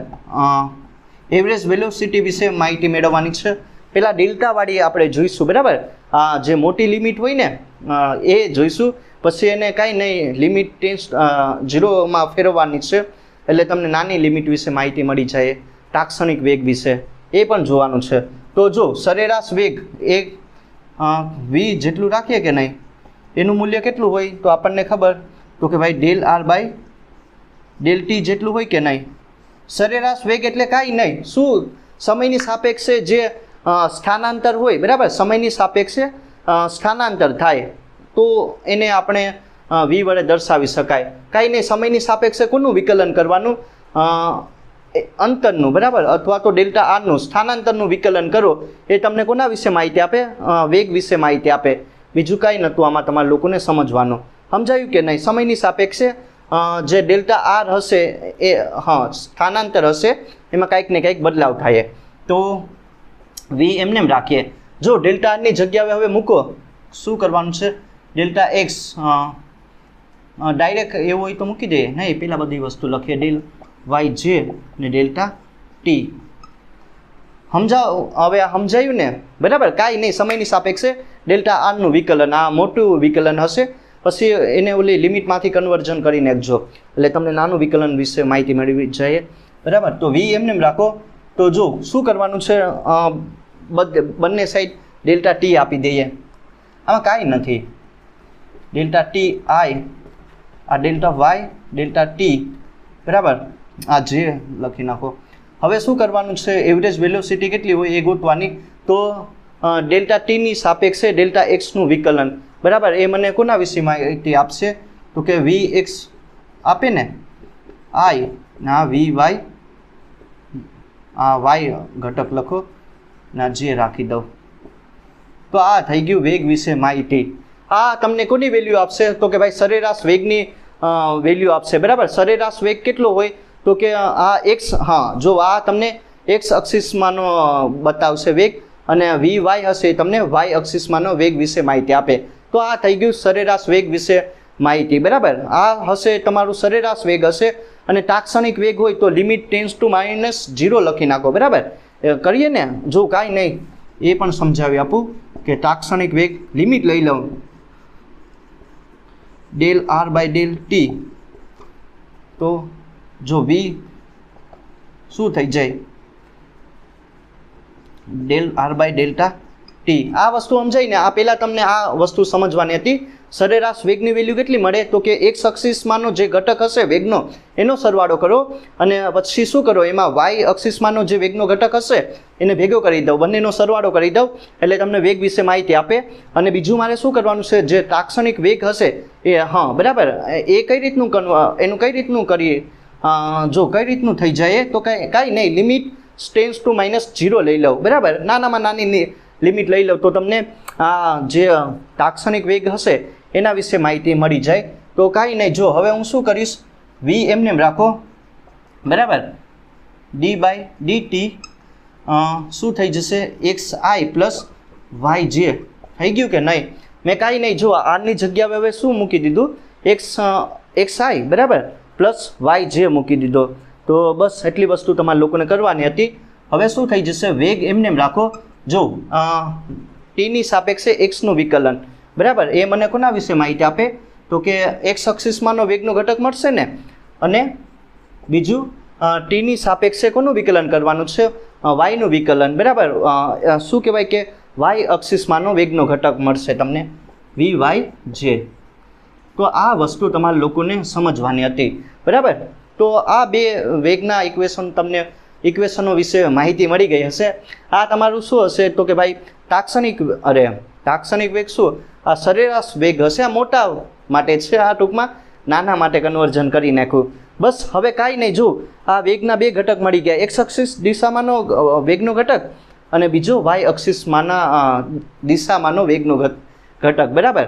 એવરેજ વેલોસિટી વિશે માહિતી મેળવવાની છે. પહેલાં ડેલ્ટાવાળી આપણે જોઈશું, બરાબર. જે મોટી લિમિટ હોય ને એ જોઈશું, પછી એને કાંઈ નહીં, લિમિટ 0માં ફેરવવાની છે એટલે તમને નાની લિમિટ વિશે માહિતી મળી જાય. તાત્ક્ષણિક વેગ વિશે એ પણ જોવાનું છે. તો જો સરેરાશ વેગ એ v જેટલું રાખીએ કે નહીં, એનું મૂલ્ય કેટલું હોય તો આપણને ખબર તો કે ભાઈ del r by del t જેટલું હોય કે નહીં. સરેરાશ વેગ એટલે કાંઈ નહીં, શું સમયની સાપેક્ષે જે સ્થાનાંતર હોય, બરાબર, સમયની સાપેક્ષે સ્થાનાંતર થાય તો એને આપણે v વડે દર્શાવી શકાય. કાંઈ નહીં, સમયની સાપેક્ષે કોનું વિકલન કરવાનું, અંતરનું બરાબર અથવા તો ડેલ્ટા આરનું સ્થાનાંતરનું વિકલન કરો એ તમને કોના વિશે માહિતી આપે? વેગ વિશે માહિતી આપે. બીજું કાંઈ નહોતું આમાં તમારા લોકોને સમજવાનું. સમજાયું કે નહીં? સમયની સાપેક્ષે જે ડેલ્ટા આર હશે એ સ્થાનાંતર હશે એમાં કાંઈક ને કાંઈક બદલાવ થાય. તો વી એમને એમ રાખીએ. જો ડેલ્ટા આરની જગ્યાએ હવે મૂકો, શું કરવાનું છે? ડેલ્ટા એક્સ ડાયરેક્ટ એવું હોય તો મૂકી દઈએ. નહીં, પહેલાં બધી વસ્તુ લખીએ. ડેલ વાય જે ને ડેલ્ટા ટી. હવે આ સમજાયું ને? બરાબર. કાંઈ નહીં, સમયની સાપેક્ષે ડેલ્ટા આરનું વિકલન આ મોટું વિકલન હશે. પછી એને ઓલી લિમિટમાંથી કન્વર્ઝન કરી નાખજો એટલે તમને નાનું વિકલન વિશે માહિતી મેળવી જાય. બરાબર. તો વી એમને એમ રાખો. તો જો શું કરવાનું છે, બંને સાઈડ ડેલ્ટા ટી આપી દઈએ. આમાં કાંઈ નથી. ડેલ્ટા ટી આઈ, આ ડેલ્ટા વાય, ડેલ્ટા ટી, બરાબર. આ જે લખી નાખો. હવે શું કરવાનું છે? એવરેજ વેલોસિટી કેટલી હોય એ ગોતવાની. તો ડેલ્ટા ટીની સાપેક્ષે ડેલ્ટા એક્સનું વિકલન, બરાબર. એ મને કોના વિશે માહિતી આપશે? તો કે વી એક્સ આપે ને, આઈ ના વી વાય, આ વાય ઘટક લખો ના જે રાખી દઉં. તો આ થઈ ગયું વેગ વિશે માહિતી. આ તમને કોની વેલ્યુ આપશે? તો કે ભાઈ સરેરાશ વેગની વેલ્યુ આપશે, બરાબર. સરેરાશ વેગ કેટલો હોય? તો કે આ એક્સ, જો આ તમને એક્સ અક્ષિસમાંનો બતાવશે વેગ અને વી વાય હશે તમને વાય અક્ષિસમાંનો વેગ વિશે માહિતી આપે. તો આ થઈ ગયું સરેરાશ વેગ વિશે માહિતી, બરાબર. આ હશે તમારું સરેરાશ વેગ હશે. અને તાત્ક્ષણિક વેગ હોય તો લિમિટ ટેન્સ ટુ -0 લખી નાખો, બરાબર. કરીએ ને? જો કાંઈ નહીં, એ પણ સમજાવી આપું કે તાત્ક્ષણિક વેગ લિમિટ લઈ લઉં del r by del t. તો જો વી શું થઈ જાય? Del r by delta t. આ વસ્તુ સમજાય ને? આ પહેલાં તમને આ વસ્તુ સમજવાની હતી. સરેરાશ વેગની વેલ્યુ કેટલી મળે? તો કે એક્સ અક્ષિસમાંનો જે ઘટક હશે વેગનો એનો સરવાળો કરો અને પછી શું કરો? એમાં વાય અક્ષિસમાંનો જે વેગનો ઘટક હશે એને ભેગો કરી દઉં, બંનેનો સરવાળો કરી દઉં એટલે તમને વેગ વિશે માહિતી આપે. અને બીજું મારે શું કરવાનું છે? જે તાત્ક્ષણિક વેગ હશે એ બરાબર. એ કઈ રીતનું એનું કઈ રીતનું કરીએ? જો કઈ રીતનું થઈ જાય તો કાંઈ નહીં, લિમિટ ટેન્સ ટુ -0 લઈ લઉં, બરાબર. નાનામાં નાની લિમિટ લઈ લઉં તો તમને આ જે તાત્ક્ષણિક વેગ હશે એના વિશે માહિતી મળી જાય. તો કાંઈ નહીં. જો હવે હું શું કરીશ? વી એમને એમ રાખો, બરાબર. ડી બાય ડી ટી શું થઈ જશે? એક્સ આઈ પ્લસ વાય જે. થઈ ગયું કે નહીં? મેં કાંઈ નહીં, જો આરની જગ્યાએ હવે શું મૂકી દીધું? એક્સ આઈ, બરાબર, પ્લસ વાય જે મૂકી દીધો. તો બસ એટલી વસ્તુ તમારા લોકોને કરવાની હતી. હવે શું થઈ જશે? વેગ એમને એમ રાખો. જો ટીની સાપેક્ષે એક્સનું વિકલન, બરાબર. એ મને કોના વિશે માહિતી આપે? તો કે એક્સ અક્ષિસમાંનો વેગનો ઘટક મળશે ને. અને બીજું ટીની સાપેક્ષે કોનું વિકલન કરવાનું છે? વાયનું વિકલન, બરાબર. શું કહેવાય કે વાય અક્ષિસમાંનો વેગનો ઘટક મળશે તમને, વી વાય જે. તો આ વસ્તુ તમારા લોકોને સમજવાની હતી, બરાબર. તો આ બે વેગના ઇક્વેશનો વિશે માહિતી મળી ગઈ હશે. આ તમારું શું હશે? તો કે ભાઈ તાત્ક્ષણિક વેગ શું? આ સરેરાશ વેગ હશે. આ મોટા માટે છે, આ ટૂંકમાં નાના માટે કન્વર્ઝન કરી નાખ્યું. બસ હવે કાંઈ નહીં. જો આ વેગના બે ઘટક મળી ગયા, એક્સ અક્ષિસ દિશામાંનો વેગનો ઘટક અને બીજો વાય અક્ષિસમાંના દિશામાંનો વેગનો ઘટક, બરાબર.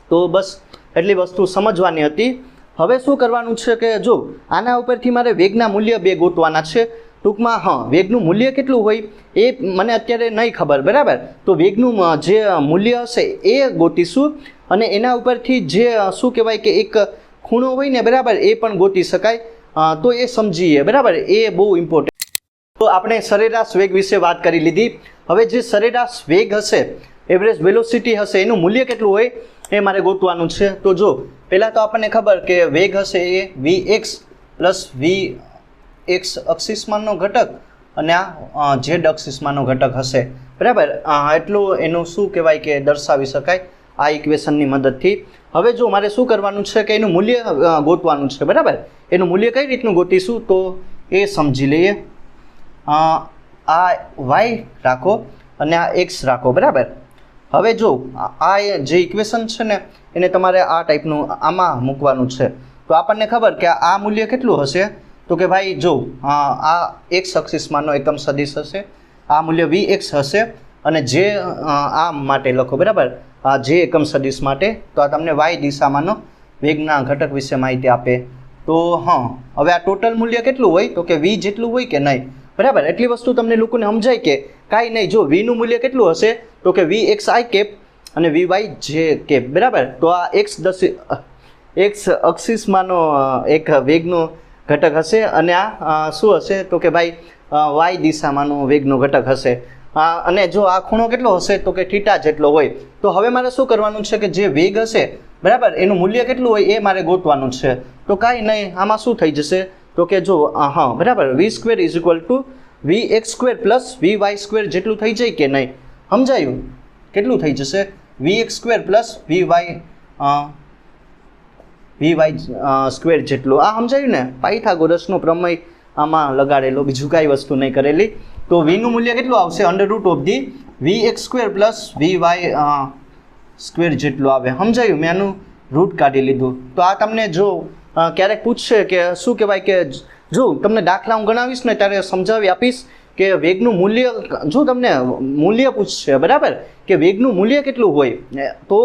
તો બસ એટલી વસ્તુ સમજવાની હતી. હવે શું કરવાનું છે કે જો આના ઉપરથી મારે વેગના મૂલ્ય બે ગોતવાના છે. ટૂંકમાં વેગનું મૂલ્ય કેટલું હોય એ મને અત્યારે નહીં ખબર, બરાબર. તો વેગનું જે મૂલ્ય હશે એ ગોતીશું અને એના ઉપરથી જે શું કહેવાય કે એક ખૂણો હોય ને, બરાબર, એ પણ ગોતી શકાય. તો એ સમજીએ, બરાબર. એ બહુ ઇમ્પોર્ટન્ટ. તો આપણે સરેરાશ વેગ વિશે વાત કરી લીધી. હવે જે સરેરાશ વેગ હશે, એવરેજ વેલોસિટી હશે, એનું મૂલ્ય કેટલું હોય એ મારે ગોતવાનું છે. તો જો પહેલાં તો આપણને ખબર કે વેગ હશે એ વી એક્સ પ્લસ વી એક્સ અક્ષિસમાંનો ઘટક અને આ ઝેડ અક્ષિસમાંનો ઘટક હશે, બરાબર. એટલું એનું શું કહેવાય કે દર્શાવી શકાય આ ઇક્વેશનની મદદથી. હવે જો મારે શું કરવાનું છે કે એનું મૂલ્ય ગોતવાનું છે, બરાબર. એનું મૂલ્ય કઈ રીતનું ગોતીશું તો એ સમજી લઈએ. આ વાય રાખો અને આ એક્સ રાખો, બરાબર. હવે જો આ જે ઇક્વેશન છે ને એને તમારે આ ટાઈપનું આમાં મૂકવાનું છે. તો આપણને ખબર કે આ મૂલ્ય કેટલું હશે? તો કે ભાઈ જો આ એક્સ અક્ષિસમાંનો એકમ સદિશ હશે, આ મૂલ્ય Vx હશે, અને જે આ માટે લખો બરાબર, આ જે એકમ સદિશ માટે, તો આ તમને y દિશામાંનો વેગના ઘટક વિશે માહિતી આપે. તો હા, હવે આ ટોટલ મૂલ્ય કેટલું હોય તો કે v જેટલું હોય કે નહીં, બરાબર. એટલી વસ્તુ તમને લોકોને સમજાય કે કાંઈ નહીં. જો v નું મૂલ્ય કેટલું હશે તો કે vxi કેપ અને vy j કેપ, બરાબર. તો આ x અક્ષિસમાંનો એક વેગનો ઘટક હશે, અને આ શું હશે તો કે ભાઈ y દિશામાંનો વેગનો ઘટક હશે. અને જો આ ખૂણો કેટલો હશે તો કે θ જેટલો હોય. તો હવે મારે શું કરવાનું છે કે જે વેગ હશે બરાબર એનું મૂલ્ય કેટલું હોય એ મારે ગોતવાનું છે. તો કાંઈ નહીં, આમાં શું થઈ જશે તો કે જો હા બરાબર, v² = vx² + vy² જેટલું થઈ જાય કે નહીં, સમજાયું? કેટલું થઈ જશે? vx² + vy² જેટલું. આ સમજાયું ને? પાયથાગોરસનો પ્રમેય આમાં લગાડેલો, બીજું કાંઈ વસ્તુ નહીં કરેલી. તો v નું મૂલ્ય કેટલું આવશે? √of vx² + vy² જેટલું આવે. સમજાયું? મેં આનું રૂટ કાઢી લીધું. તો આ તમને જો ક્યારેક પૂછશે કે શું કહેવાય કે જો તમને દાખલા હું ગણાવીશ ને ત્યારે સમજાવી આપીશ કે વેગનું મૂલ્ય, જો તમને મૂલ્ય પૂછશે બરાબર કે વેગનું મૂલ્ય કેટલું હોય, તો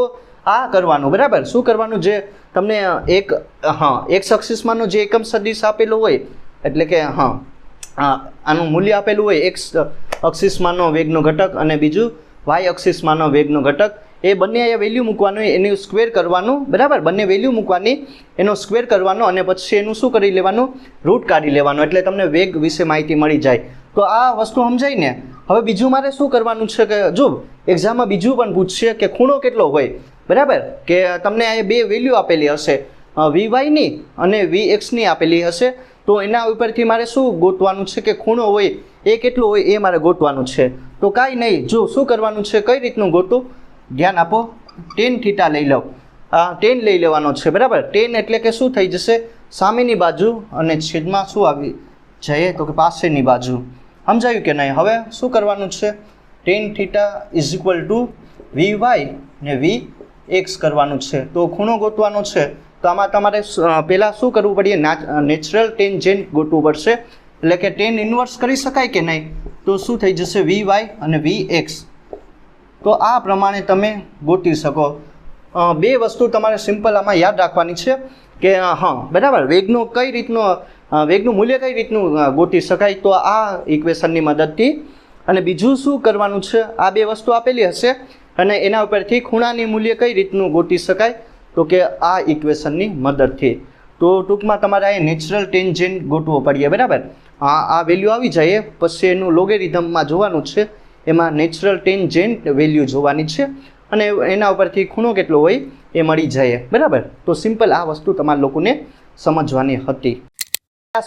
આ કરવાનું બરાબર. શું કરવાનું? જે તમને એક્સ અક્ષિસમાંનો જે એકમ સદિશ આપેલો હોય, એટલે કે આનું મૂલ્ય આપેલું હોય એક્સ અક્ષિસમાંનો વેગનો ઘટક અને બીજું વાય અક્ષિસમાંનો વેગનો ઘટક, એ બંને અહીંયા વેલ્યુ મૂકવાનું, એનું સ્ક્વેર કરવાનું બરાબર. બંને વેલ્યુ મૂકવાની, એનો સ્ક્વેર કરવાનો, અને પછી એનું શું કરી લેવાનું? રૂટ કાઢી લેવાનું. એટલે તમને વેગ વિશે માહિતી મળી જાય. તો આ વસ્તુ સમજાય ને? હવે બીજું મારે શું કરવાનું છે કે જો એક્ઝામમાં બીજું પણ પૂછશે કે ખૂણો કેટલો હોય બરાબર, કે તમને અહીંયા બે વેલ્યુ આપેલી હશે, vy ની અને vx ની આપેલી હશે. તો એના ઉપરથી મારે શું ગોતવાનું છે કે ખૂણો હોય એ કેટલો હોય એ મારે ગોતવાનું છે. તો કાંઈ નહીં, જો શું કરવાનું છે, કઈ રીતનું ગોતું, ધ્યાન આપો. tan θ લઈ લો, tan લઈ લેવાનો છે બરાબર. tan એટલે કે શું થઈ જશે? સામેની બાજુ, અને છેદમાં શું આવી જાય તો કે પાસેની બાજુ. સમજાયું કે નહીં? હવે શું કરવાનું છે? tan θ = vy ને vx કરવાનું છે. તો ખૂણો ગોતવાનો છે. તો આમાં તમારે પહેલાં શું કરવું પડે? નેચરલ ટેન્જેન્ટ ગોતવું પડશે. એટલે કે tan ઇન્વર્સ કરી શકાય કે નહીં? તો શું થઈ જશે? vy અને vx. તો આ પ્રમાણે તમે ગોતી શકો. બે વસ્તુ તમારે સિમ્પલ આમાં યાદ રાખવાની છે કે બરાબર, વેગનું મૂલ્ય કઈ રીતનું ગોતી શકાય, તો આ ઇક્વેશનની મદદથી. અને બીજું શું કરવાનું છે? આ બે વસ્તુ આપેલી હશે અને એના ઉપરથી ખૂણાની મૂલ્ય કઈ રીતનું ગોતી શકાય, તો કે આ ઇક્વેશનની મદદથી. તો ટૂંકમાં તમારે આ નેચરલ ટેન્જેન્ટ ગોતવો પડે બરાબર. આ વેલ્યુ આવી જાય પછી એનું લોગેરિધમમાં જોવાનું છે, એમાં નેચરલ ટેન્જેન્ટ વેલ્યુ જોવાની છે, અને એના ઉપરથી ખૂણો કેટલો હોય એ મળી જાય બરાબર. તો સિમ્પલ આ વસ્તુ તમારા લોકોને સમજવાની હતી.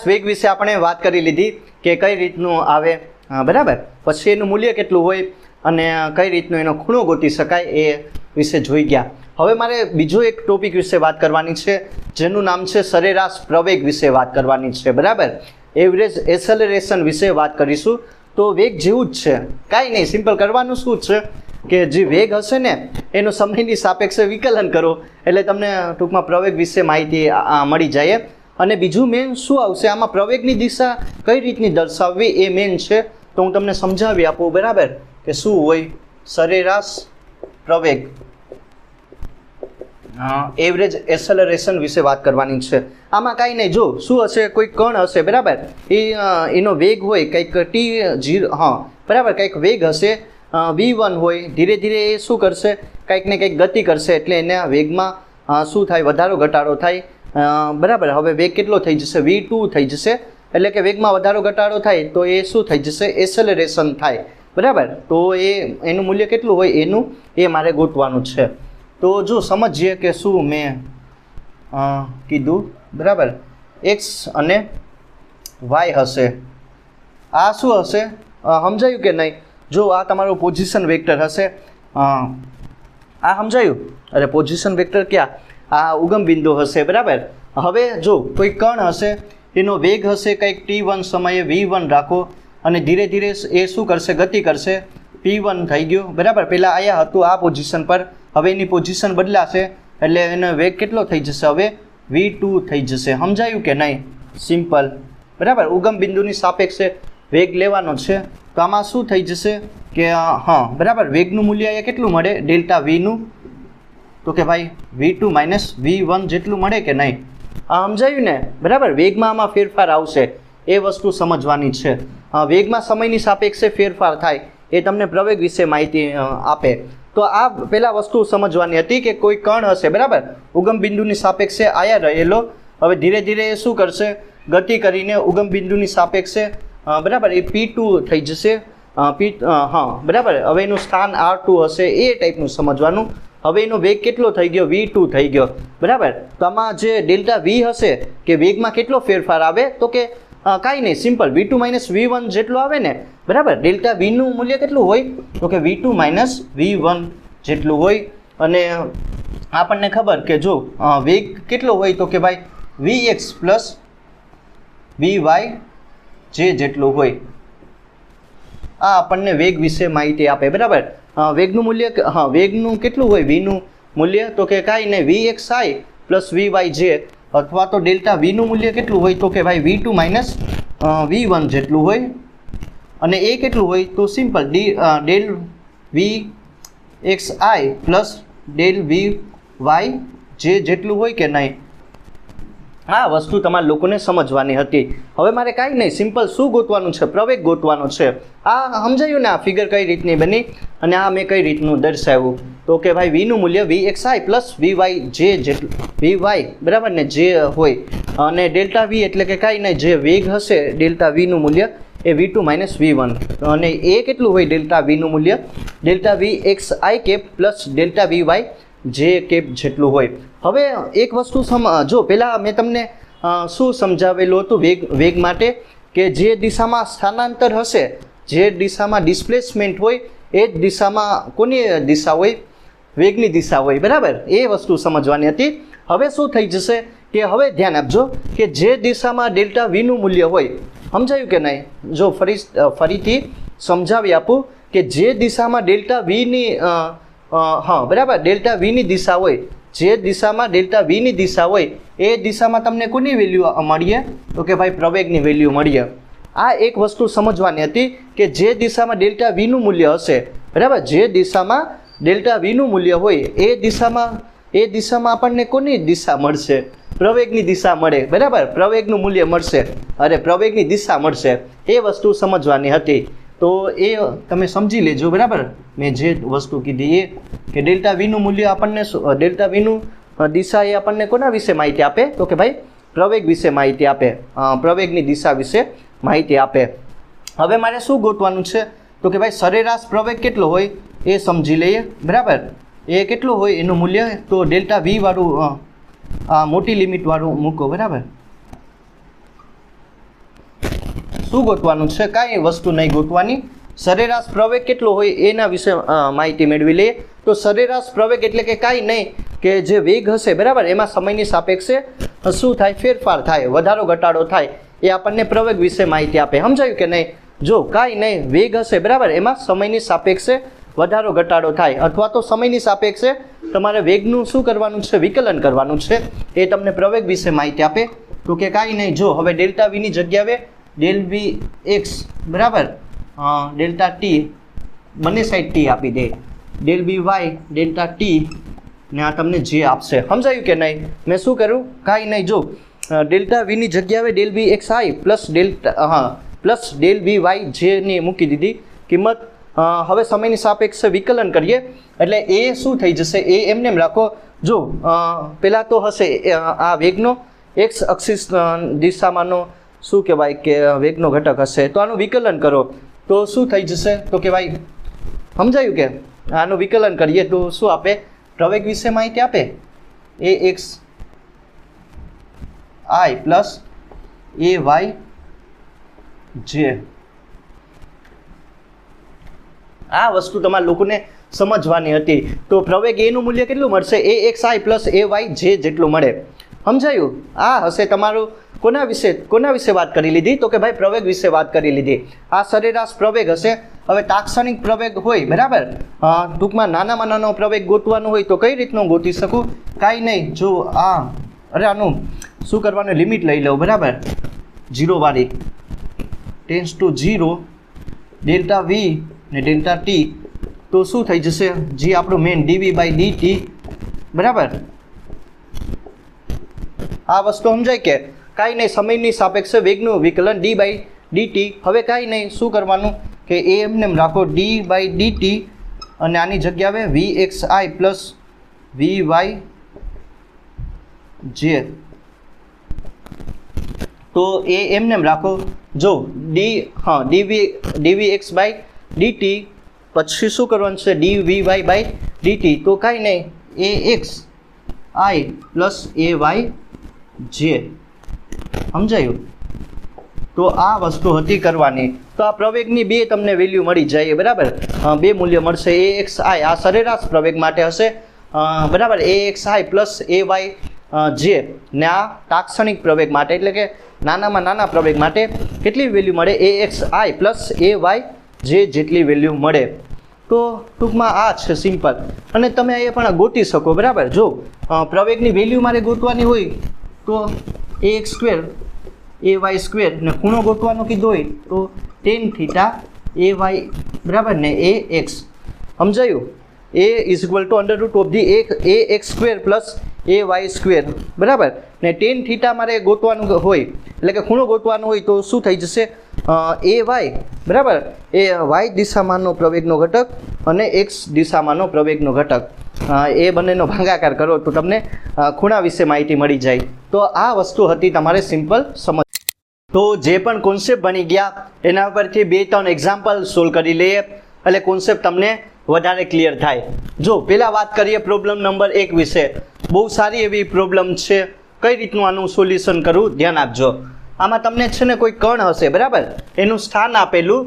વેગ વિશે આપણે વાત કરી લીધી કે કઈ રીતનું આવે બરાબર, પછી એનું મૂલ્ય કેટલું હોય અને કઈ રીતનું એનો ખૂણો ગોતી શકાય એ વિશે જોઈ ગયા. હવે મારે બીજો એક ટોપિક વિશે વાત કરવાની છે, જેનું નામ છે સરેરાશ પ્રવેગ વિશે વાત કરવાની છે બરાબર. એવરેજ એસેલરેશન વિશે વાત કરીશું. તો વેગ જેવું જ છે, કાંઈ નહીં, સિમ્પલ કરવાનું શું છે કે જે વેગ હશે ને એનું સમયની સાપેક્ષે વિકલન કરો એટલે તમને ટૂંકમાં પ્રવેગ વિશે માહિતી મળી જાય. અને બીજું મેન શું આવશે આમાં, પ્રવેગની દિશા કઈ રીતની દર્શાવવી એ મેન છે. તો હું તમને સમજાવી આપું બરાબર કે શું હોય સરેરાશ પ્રવેગ, એવરેજ એસેલરેશન વિશે વાત કરવાની છે. આમાં કાંઈ નહીં, જો શું હશે, કોઈ કણ હશે બરાબર, એનો વેગ હોય કંઈક t0 બરાબર, કંઈક વેગ હશે v1 હોય, ધીરે ધીરે એ શું કરશે, કંઈક ને કંઈક ગતિ કરશે, એટલે એના વેગમાં શું થાય, વધારો ઘટાડો થાય બરાબર. હવે વેગ કેટલો થઈ જશે? v2 થઈ જશે. એટલે કે વેગમાં વધારો ઘટાડો થાય તો એ શું થઈ જશે? એસેલરેશન થાય બરાબર. તો એનું મૂલ્ય કેટલું હોય એનું એ મારે ગોતવાનું છે. તો જો સમજીએ કે શું મેં કીધું બરાબર. એક્સ અને વાય હશે, આ શું હશે સમજાયું કે નહીં? જો આ તમારું પોઝિશન વેક્ટર હશે, આ સમજાયું? અરે પોઝિશન વેક્ટર ક્યાં? આ ઉગમ બિંદુ હશે બરાબર. હવે જો કોઈ કણ હશે, એનો વેગ હશે કંઈક t1 સમયે v1 રાખો, અને ધીરે ધીરે એ શું કરશે? ગતિ કરશે. p1 થઈ ગયું બરાબર. પહેલાં આયા હતું આ પોઝિશન પર, હવે એની પોઝિશન બદલાશે એટલે એનો વેગ કેટલો થઈ જશે? હવે v2 થઈ જશે. સમજાયું કે નહીં? સિમ્પલ. બરાબર ઉગમ બિંદુની સાપેક્ષે વેગ લેવાનો છે. તો આમાં શું થઈ જશે કે હા બરાબર વેગનું મૂલ્ય અહીંયા કેટલું મળે ડેલ્ટા વીનું, તો કે ભાઈ v2 માઇનસ v1 જેટલું મળે કે નહીં. આ સમજાયું ને બરાબર. વેગમાં આમાં ફેરફાર આવશે એ વસ્તુ સમજવાની છે. વેગમાં સમયની સાપેક્ષે ફેરફાર થાય એ તમને પ્રવેગ વિશે માહિતી આપે. તો આ પહેલા વસ્તુ સમજવાની હતી કે કોઈ કણ હશે બરાબર ઉગમ બિંદુની સાપેક્ષે આયા રહેલો, હવે ધીરે ધીરે એ શું કરશે ગતિ કરીને ઉગમ બિંદુની સાપેક્ષે બરાબર એ P2 થઈ જશે. હા બરાબર. હવે એનું સ્થાન R2 હશે એ ટાઈપનું સમજવાનું. હવે એનો વેગ કેટલો થઈ ગયો v2 થઈ ગયો બરાબર. તો આમાં જે ડેલ્ટા v હશે કે વેગમાં કેટલો ફેરફાર આવે તો કે કાંઈ નહીં સિમ્પલ v2 માઇનસ v1 જેટલું આવે ને બરાબર. ડેલ્ટા vનું મૂલ્ય કેટલું હોય તો કે v2 માઇનસ v1 જેટલું હોય. અને આપણને ખબર કે જો વેગ કેટલો હોય તો કે ભાઈ vx પ્લસ vy જે જેટલું હોય. આ આપણને વેગ વિશે માહિતી આપે બરાબર. વેગનું મૂલ્ય વેગનું કેટલું હોય vનું મૂલ્ય તો કે કાંઈ નહીં vxi પ્લસ vyj, અથવા તો ડેલ્ટા vનું મૂલ્ય કેટલું હોય તો કે ભાઈ v2 માઇનસ v1 જેટલું હોય. અને એ કેટલું હોય તો simple del vxi plus del vy જે જેટલું હોય કે નહીં. આ વસ્તુ તમારા લોકોને સમજવાની હતી. હવે મારે કાંઈ નહીં સિમ્પલ શું ગોતવાનું છે પ્રવેગ ગોતવાનો છે. આ સમજાયું ને આ ફિગર કઈ રીતની બની અને આ મેં કઈ રીતનું દર્શાવ્યું તો કે ભાઈ vનું મૂલ્ય vxi પ્લસ vy જે જેટલું vy બરાબર ને જે હોય અને ડેલ્ટા v એટલે કે કાંઈ નહીં જે વેગ હશે ડેલ્ટા vનું મૂલ્ય એ v2 માઇનસ v1 અને એ કેટલું હોય ડેલ્ટા vનું મૂલ્ય delta vxi cap plus delta vy જે કેપ જેટલું હોય. હવે એક વસ્તુ જો પહેલાં મેં તમને શું સમજાવેલું હતું વેગ માટે કે જે દિશામાં સ્થાનાંતર હશે જે દિશામાં ડિસ્પ્લેસમેન્ટ હોય એ જ દિશામાં કોની દિશા હોય વેગની દિશા હોય બરાબર. એ વસ્તુ સમજવાની હતી. હવે શું થઈ જશે કે હવે ધ્યાન આપજો કે જે દિશામાં ડેલ્ટા vનું મૂલ્ય હોય સમજાયું કે નહીં. જો ફરીથી સમજાવી આપું કે જે દિશામાં ડેલ્ટા vની હા બરાબર ડેલ્ટા vની દિશા હોય જે દિશામાં ડેલ્ટા vની દિશા હોય એ દિશામાં તમને કોની વેલ્યુ મળીએ તો કે ભાઈ પ્રવેગની વેલ્યુ મળીએ. આ એક વસ્તુ સમજવાની હતી કે જે દિશામાં ડેલ્ટા vનું મૂલ્ય હશે બરાબર જે દિશામાં ડેલ્ટા vનું મૂલ્ય હોય એ દિશામાં આપણને કોની દિશા મળશે પ્રવેગની દિશા મળે બરાબર. પ્રવેગનું મૂલ્ય મળશે અરે પ્રવેગની દિશા મળશે એ વસ્તુ સમજવાની હતી. તો એ તમે સમજી લેજો બરાબર. મેં જે વસ્તુ કીધી એ કે ડેલ્ટા vનું મૂલ્ય આપણને ડેલ્ટા vનું દિશા એ આપણને કોના વિશે માહિતી આપે તો કે ભાઈ પ્રવેગ વિશે માહિતી આપે, પ્રવેગની દિશા વિશે માહિતી આપે. હવે મારે શું ગોતવાનું છે તો કે ભાઈ સરેરાશ પ્રવેગ કેટલો હોય એ સમજી લઈએ બરાબર. એ કેટલું હોય એનું મૂલ્ય તો ડેલ્ટા v વાળું મોટી લિમિટ વાળું મૂકો બરાબર. શું ગોતવાનું છે કાંઈ વસ્તુ નહીં ગોતવાની. સરેરાશ પ્રવેગ કેટલો હોય એના વિશે માહિતી મેળવી લઈએ. તો સરેરાશ પ્રવેગ એટલે કે કાંઈ નહીં કે જે વેગ હશે બરાબર એમાં સમયની સાપેક્ષે શું થાય ફેરફાર થાય વધારો ઘટાડો થાય એ આપણને પ્રવેગ વિશે માહિતી આપે. સમજાયું કે નહીં. જો કાંઈ નહીં વેગ હશે બરાબર એમાં સમયની સાપેક્ષે વધારો ઘટાડો થાય અથવા તો સમયની સાપેક્ષે તમારે વેગનું શું કરવાનું છે વિકલન કરવાનું છે એ તમને પ્રવેગ વિશે માહિતી આપે. તો કે કાંઈ નહીં જો હવે ડેલ્ટા vની જગ્યાએ ડેલ vx બરાબર ડેલ્ટા t બંને સાઈડ t આપી દે ડેલ vy ડેલ્ટા t ને આ તમને જે આપશે. સમજાયું કે નહીં. મેં શું કર્યું કાંઈ નહીં જો ડેલ્ટા vની જગ્યાએ del vxi plus del vy જેની મૂકી દીધી કિંમત. હવે સમયની સાપેક્ષે વિકલન કરીએ એટલે એ શું થઈ જશે એ એમને એમ રાખો. જો પહેલાં તો હશે આ વેગનો x અક્ષિસ દિશામાંનો શું કહેવાય કે વેગનો ઘટક હશે તો આનું વિકલન કરો તો શું થઈ જશે તો કે ભાઈ સમજાયું કે આનું વિકલન કરીએ તો શું આપે પ્રવેગ વિશે માહિતી આપે ax i plus ay j. આ વસ્તુ તમારા લોકોને સમજવાની હતી. તો પ્રવેગ એનું મૂલ્ય કેટલું મળશે axi પ્લસ ay j જેટલું મળે. સમજાયું. આ હશે તમારું કોના વિશે વાત કરી લીધી તો કે ભાઈ પ્રવેગ વિશે વાત કરી લીધી. આ સરેરાશ પ્રવેગ હશે. હવે તાત્ક્ષણિક પ્રવેગ હોય બરાબર ટૂંકમાં નાનામાં નાનો પ્રવેગ ગોતવાનો હોય તો કઈ રીતનો ગોતી શકું કાંઈ નહીં જો આનું શું કરવાનું લિમિટ લઈ લઉં બરાબર. 0 વાળી ટેન્સ ટુ 0 ડેલ્ટા વી ને ડેલ્ટા ટી, તો શું થઈ જશે જે આપણું મેન ડીવી બાય ડીટી, બરાબર. આ વસ્તુ સમજાય કે કાંઈ નહીં, સમયની સાપેક્ષે વેગનું વિકલન ડી બાય ડીટી. હવે કાંઈ નહીં, શું કરવાનું કે એ એમને રાખો ડી બાય ડીટી અને આની જગ્યાએ વી x I plus V Y જે, તો એ એમને રાખો. જો ડીવી એક્સ બાય ડીટી, પછી શું કરવાનું છે D V Y by DT, તો કાંઈ નહીં A X I plus A Y J, સમજાયું. તો આ વસ્તુ હતી કરવાની. તો આ પ્રવેગની બે તમને વેલ્યુ મળી જાય, બરાબર. બે મૂલ્ય મળશે. એ એક્સ આઈ આ સરેરાશ પ્રવેગ માટે હશે, બરાબર. A X I plus A Y J, ને આ તાક્ષણિક પ્રવેગ માટે એટલે કે નાનામાં નાના પ્રવેગ માટે કેટલી વેલ્યુ મળે? A X I plus A Y J જેટલી વેલ્યુ મળે. તો ટૂંકમાં આ છે સિમ્પલ. અને તમે એ પણ ગોતી શકો, બરાબર. જો પ્રવેગની વેલ્યુ મારે ગોતવાની હોય તો A X square A Y square ને ખૂણો ગોતવાનો કીધો હોય તો ટેન થીટા એ વાય, બરાબર ને એ એક્સ, સમજાયું. A is equal to under root of the A X square plus A Y square, બરાબર. ને ટેન થીટા મારે ગોતવાનું હોય એટલે કે ખૂણો ગોતવાનો હોય તો શું થઈ જશે? એ વાય, બરાબર. એ વાય દિશામાંનો પ્રવેગનો ઘટક અને એક્સ દિશામાંનો પ્રવેગનો ઘટક, એ બંનેનો ભાગાકાર કરો તો તમને ખૂણા વિશે માહિતી મળી જાય. તો આ વસ્તુ હતી તમારે સિમ્પલ સમજ. તો જે પણ કોન્સેપ્ટ બની ગયા એના પરથી 2-3 એક્ઝામ્પલ સોલ્વ કરી લઈએ એટલે કોન્સેપ્ટ તમને વધારે ક્લિયર થાય. જો પહેલાં વાત કરીએ પ્રોબ્લેમ નંબર 1 વિશે. બહુ સારી એવી પ્રોબ્લેમ છે. કઈ રીતનું આનું સોલ્યુશન કરવું ધ્યાન આપજો. આમાં તમને છે ને કોઈ કણ હશે, બરાબર. એનું સ્થાન આપેલું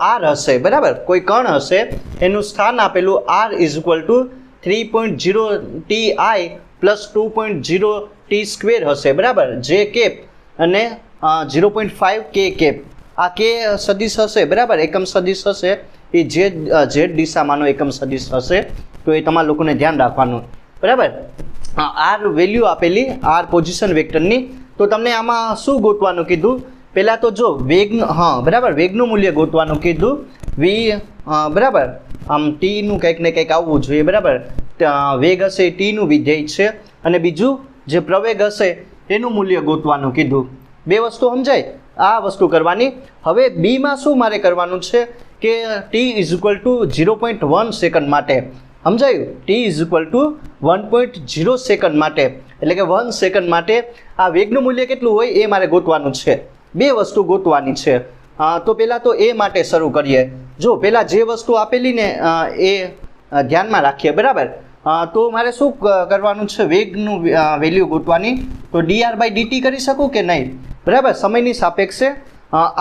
આર હશે, બરાબર. કોઈ કણ હશે એનું સ્થાન આપેલું r is equal to 3.0 t i plus 2.0 t square હશે, બરાબર. જે કેપ અને 0.5 કે કેપ, આ કે સદિશ હશે, બરાબર. એકમ સદિશ હશે એ ઝેડ દિશામાંનો એકમ સદિશ હશે. તો એ તમારા લોકોને ધ્યાન રાખવાનું, બરાબર. આર વેલ્યુ આપેલી, આર પોઝિશન વેક્ટરની. તો તમને આમાં શું ગોતવાનું કીધું? પહેલાં તો જો વેગનું, બરાબર, વેગનું મૂલ્ય ગોતવાનું કીધું. વી, બરાબર. આમ ટીનું કંઈક ને કંઈક આવવું જોઈએ, બરાબર. વેગ હશે એ ટીનું વિધેય છે. અને બીજું જે પ્રવેગ હશે એનું મૂલ્ય ગોતવાનું કીધું. બે વસ્તુ સમજાય? આ વસ્તુ કરવાની. હવે બીમાં શું મારે કરવાનું છે કે T is equal two 0.1 second માટે, સમજાયું. T is equal two 1.0 second માટે એટલે કે 1 સેકન્ડ માટે આ વેગનું મૂલ્ય કેટલું હોય એ મારે ગોતવાનું છે. બે વસ્તુ ગોતવાની છે. તો પહેલાં તો એ માટે શરૂ કરીએ. જો પહેલાં જે વસ્તુ આપેલી ને એ ધ્યાનમાં રાખીએ, બરાબર. તો મારે શું કરવાનું છે? વેગનું વેલ્યુ ગોતવાની. તો ડીઆર બાય ડીટી કરી શકું કે નહીં? બરાબર. સમયની સાપેક્ષે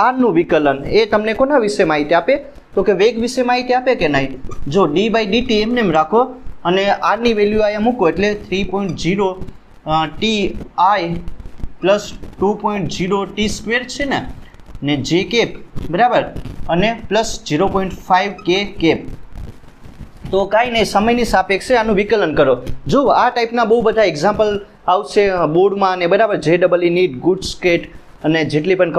આરનું વિકલન એ તમને કોના વિશે માહિતી આપે? તો કે વેગ વિશે માહિતી આપે કે નહીં? જો ડી બાય ડીટી એમને એમ રાખો અને આરની વેલ્યુ અહીંયા મૂકો એટલે 3.0 t i plus 2.0 t square છે ને જે કેપ, બરાબર, અને પ્લસ 0.5 કે કેપ. તો કાંઈ નહીં, સમયની સાપેક્ષે આનું વિકલન કરો. જો આ ટાઈપના બહુ બધા એક્ઝામ્પલ આવશે બોર્ડમાં ને, બરાબર. JEE નીટ, ગુડસ્કેટ અને જેટલી પણ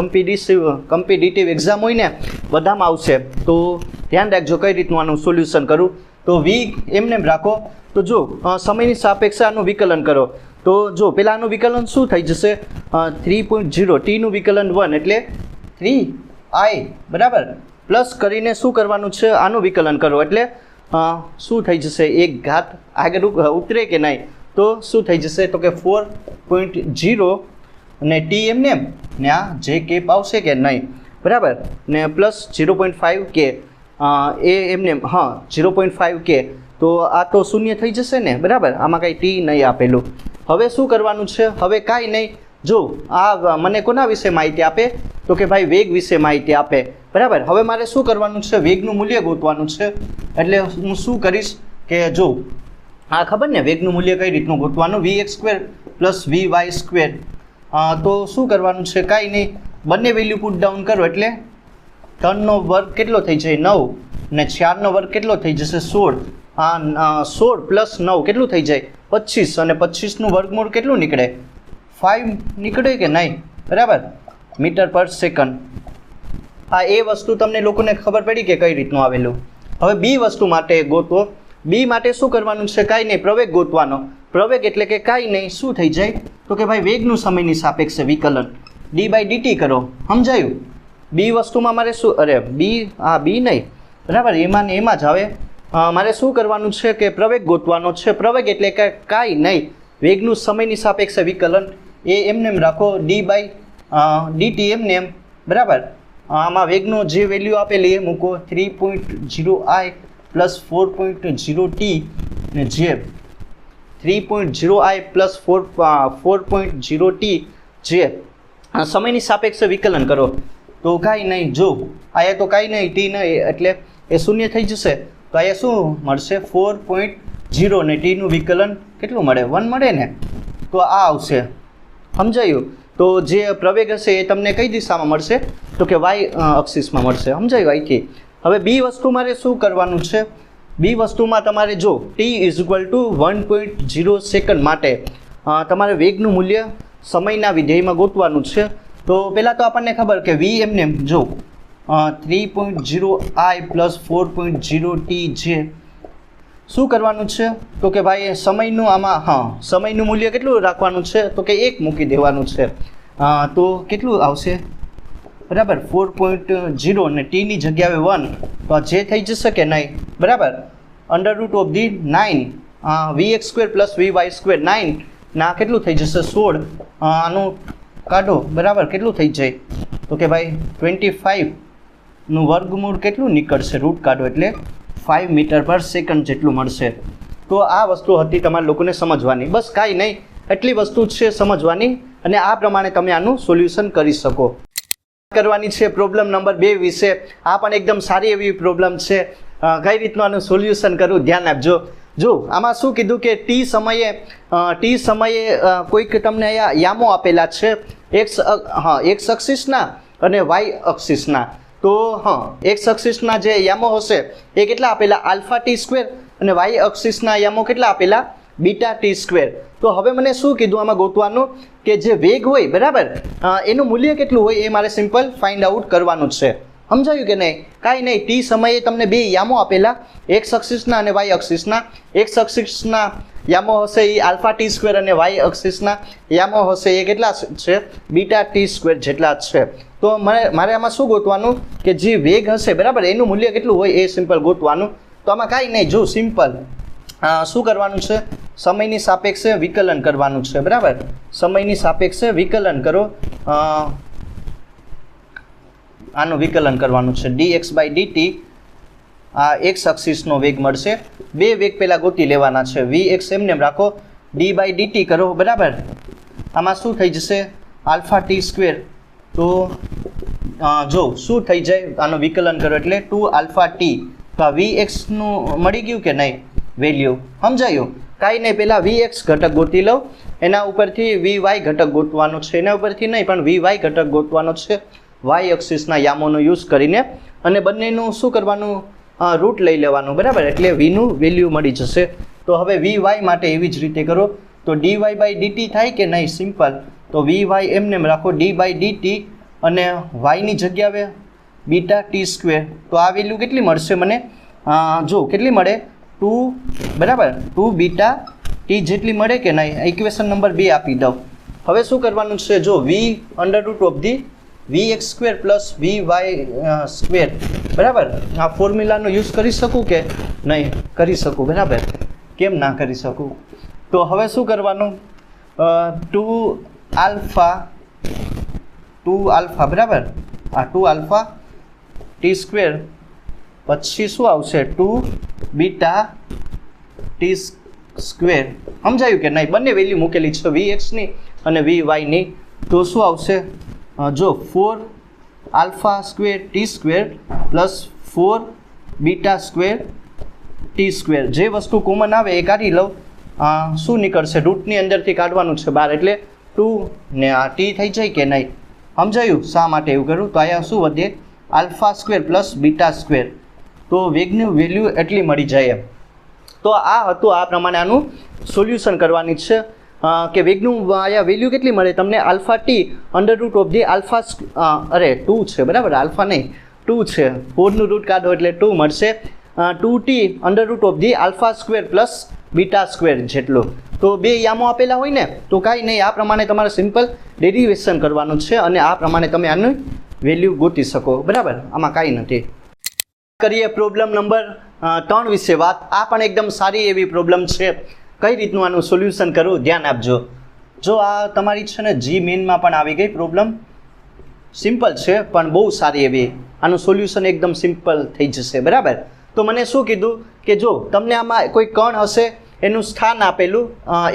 કમ્પિટિટિવ એક્ઝામ હોય ને બધામાં આવશે. તો ધ્યાન રાખજો કઈ રીતનું આનું સોલ્યુશન કરું. તો વી એમને રાખો. તો જો સમયની સાપેક્ષે આનું વિકલન કરો. તો જો પહેલાં આનું વિકલન શું થઈ જશે? 3.0 ટીનું વિકલન 1 એટલે 3i, બરાબર. પ્લસ કરીને શું કરવાનું છે? આનું વિકલન કરો એટલે શું થઈ જશે? એક ઘાત આગળ ઉતરે કે નહીં? તો શું થઈ જશે? તો કે 4.0 અને ટી એમને ને આ જે કેપ આવશે કે નહીં, બરાબર. ને પ્લસ 0.5 કે એ એમને 0.5 કે. તો આ તો શૂન્ય થઈ જશે ને, બરાબર. આમાં કાંઈ ટી નહીં આપેલું. હવે શું કરવાનું છે? હવે કાંઈ નહીં. જો આ મને કોના વિશે માહિતી આપે? તો કે ભાઈ વેગ વિશે માહિતી આપે, બરાબર. હવે મારે શું કરવાનું છે? વેગનું મૂલ્ય ગોતવાનું છે. એટલે હું શું કરીશ કે જો આ ખબર ને વેગનું મૂલ્ય કઈ રીતનું ગોતવાનું? V X square plus V Y square. તો શું કરવાનું છે? કાંઈ નહીં, બંને વેલ્યુ પુટ ડાઉન કરો એટલે 3નો વર્ગ કેટલો થઈ જાય? 9 ને 4નો વર્ગ કેટલો થઈ જશે? 16. 16 પ્લસ 9 કેટલું થઈ જાય? 25. અને 25નું વર્ગમૂળ કેટલું નીકળે? 5 નીકળે કે નહીં? બરાબર. મીટર પર સેકન્ડ. આ એ વસ્તુ તમને લોકોને ખબર પડી કે કઈ રીતનું આવેલું. હવે બી વસ્તુ માટે ગોતવો. બી માટે શું કરવાનું છે? કાંઈ નહીં, પ્રવેગ ગોતવાનો. પ્રવેગ એટલે કે કાંઈ નહીં, શું થઈ જાય તો કે ભાઈ વેગનું સમયની સાપેક્ષે વિકલન d/dt કરો. સમજાયું? બી વસ્તુમાં મારે શું, અરે બી, હા બી નહીં, બરાબર, એમાં ને એમાં જ આવે. મારે શું કરવાનું છે કે પ્રવેગ ગોતવાનો છે. પ્રવેગ એટલે કે કાંઈ નહીં, વેગનું સમયની સાપેક્ષે વિકલન એ એમને એમ રાખો, d/dt એમને એમ, બરાબર. આમાં વેગનો જે વેલ્યુ આપેલી એ મૂકો, 3.0i પ્લસ 4.0t ને જે 3.0i પ્લસ 4.0t જે સમયની સાપેક્ષે વિકલન કરો. તો કાંઈ નહીં, જો અહીંયા તો કાંઈ નહીં, ટી નહીં એટલે એ શૂન્ય થઈ જશે. તો અહીંયા શું મળશે? 4.0 ને ટીનું વિકલન કેટલું મળે? 1 મળે ને. તો આ આવશે. સમજાયું? તો જે પ્રવેગ હશે એ તમને કઈ દિશામાં મળશે તો કે વાય અક્ષિસમાં મળશે. સમજાયું અહીંથી? હવે બી વસ્તુ મારે શું કરવાનું છે? બી વસ્તુમાં તમારે જો t = 1.0 સેકન્ડ માટે તમારે વેગનું મૂલ્ય સમયના વિધેયમાં ગોતવાનું છે. તો પહેલાં તો આપણને ખબર કે વી એમને જો 3.0i પ્લસ 4.0t જે શું કરવાનું છે તો કે ભાઈ સમયનું આમાં, હા, સમયનું મૂલ્ય કેટલું રાખવાનું છે તો કે 1 મૂકી દેવાનું છે. તો કેટલું આવશે? બરાબર, 4.0 ને ટીની જગ્યાએ 1, તો આ જે થઈ જશે કે નહીં? બરાબર, √9 vx² પ્લસ vy², 9 ના કેટલું થઈ જશે? 16. આનું કાઢો, બરાબર, કેટલું થઈ જાય તો કે ભાઈ 25નું વર્ગમૂળ કેટલું નીકળશે? રૂટ કાઢો એટલે 5 મીટર પર સેકન્ડ જેટલું મળશે. તો આ વસ્તુ હતી તમારે લોકોને સમજવાની. બસ કાંઈ નહીં, એટલી વસ્તુ છે સમજવાની, અને આ પ્રમાણે તમે આનું સોલ્યુશન કરી શકો. કરવાની છે પ્રોબ્લેમ નંબર 2 વિશે. આ પણ એકદમ સારી એવી પ્રોબ્લેમ છે. કઈ રીતનું આનું સોલ્યુશન કરવું ધ્યાન આપજો. જો આમાં શું કીધું કે ટી સમયે કોઈક તમને અહીંયા યામો આપેલા છે, એક્સ અક્ષિસના અને વાય અક્ષિસના. તો એક્સ અક્ષિસના જે યામો હશે એ કેટલા આપેલા? α_t² અને વાય અક્ષિસના યામો કેટલા આપેલા? β_t². તો હવે મને શું કીધું આમાં ગોતવાનું કે જે વેગ હોય, બરાબર, એનું મૂલ્ય કેટલું હોય એ મારે સિમ્પલ ફાઇન્ડ આઉટ કરવાનું છે. સમજાયું કે નહીં? કાંઈ નહીં, ટી સમયે તમને 2 યામો આપેલા, એક્સ અક્ષિસના અને વાય અક્ષિસના. એક્સ અક્ષિસના યામો હશે એ α_t² અને વાય અક્ષિસના યામો હશે એ કેટલા છે? β_t² જેટલા જ છે. તો મારે આમાં શું ગોતવાનું કે જે વેગ હશે, બરાબર, એનું મૂલ્ય કેટલું હોય એ સિમ્પલ ગોતવાનું. તો આમાં કાંઈ નહીં, જો સિમ્પલ શું કરવાનું છે? સમયની સાપેક્ષે વિકલન કરવાનું છે, બરાબર. સમયની સાપેક્ષે વિકલન કરો. આનું વિકલન કરવાનું છે dx/dt. આ એક્સ અક્ષિસનો વેગ મળશે. 2 વેગ પહેલાં ગોતી લેવાના છે. vx એમને એમ રાખો, d/dt કરો, બરાબર. આમાં શું થઈ જશે? α_t². તો જો શું થઈ જાય? આનું વિકલન કરો એટલે 2α_t. તો આ vxનું મળી ગયું કે નહીં વેલ્યુ? સમજાયું? કાંઈ નહીં, પહેલાં vx ઘટક ગોતી લઉં, એના ઉપરથી vy ઘટક ગોતવાનો છે, એના ઉપરથી નહીં પણ vy ઘટક ગોતવાનો છે વાય અક્ષિસના યામોનો યુઝ કરીને, અને બંનેનું શું કરવાનું? રૂટ લઈ લેવાનું, બરાબર, એટલે vનું વેલ્યુ મળી જશે. તો હવે vy માટે એવી જ રીતે કરો. તો dy/dt થાય કે નહીં? સિમ્પલ. તો vy એમને એમ રાખો, d/dt, અને yની જગ્યાએ β_t². તો આ વેલ્યુ કેટલી મળશે મને? જો કેટલી મળે? 2, બરાબર, 2β t જેટલી મળે કે નહીં? ઇક્વેશન નંબર 2 આપી દઉં. હવે શું કરવાનું છે? જો v√vx² પ્લસ vy², બરાબર. આ ફોર્મ્યુલાનો યુઝ કરી શકું કે નહીં? કરી શકું, બરાબર. કેમ ના કરી શકું? તો હવે શું કરવાનું? 2α, બરાબર, આ 2α_t², પછી શું આવશે? 2β_t². સમજાયું કે નહીં? બંને વેલ્યુ મૂકેલી છે, vxની અને vyની. તો શું આવશે? જો 4α² પ્લસ 4β²t². જે વસ્તુ કોમન આવે એ કાઢી લઉં. શું નીકળશે? રૂટની અંદરથી કાઢવાનું છે બહાર, એટલે 2 ને આ t થઈ જાય કે નહીં? સમજાયું શા માટે એવું કરું? તો અહીંયા શું વધે? α² પ્લસ β². તો વેગની વેલ્યુ એટલી મળી જાય એમ. તો આ હતું, આ પ્રમાણે આનું સોલ્યુશન કરવાની છે. કે વેગનું અહીંયા વેલ્યુ કેટલી મળે તમને alpha T under root of the alpha 2 છે બરાબર, આલ્ફા નહીં 2 છે, 4નું રૂટ કાઢો એટલે 2 મળશે, 2t under root of the alpha square plus beta square જેટલું. તો બે યામો આપેલા હોય ને તો કાંઈ નહીં, આ પ્રમાણે તમારે સિમ્પલ ડેરિવેશન કરવાનું છે અને આ પ્રમાણે તમે આનું વેલ્યુ ગોતી શકો બરાબર, આમાં કાંઈ નથી. કરીએ પ્રોબ્લેમ નંબર 3 વિશે વાત. આ પણ એકદમ સારી એવી પ્રોબ્લેમ છે. કઈ રીતનું આનું સોલ્યુશન કરવું ધ્યાન આપજો. જો આ તમારી છે ને જી મેઇનમાં પણ આવી ગઈ પ્રોબ્લેમ, સિમ્પલ છે પણ બહુ સારી એવી, આનું સોલ્યુશન એકદમ સિમ્પલ થઈ જશે બરાબર. તો મને શું કીધું કે જો તમને આમાં કોઈ કણ હશે એનું સ્થાન આપેલું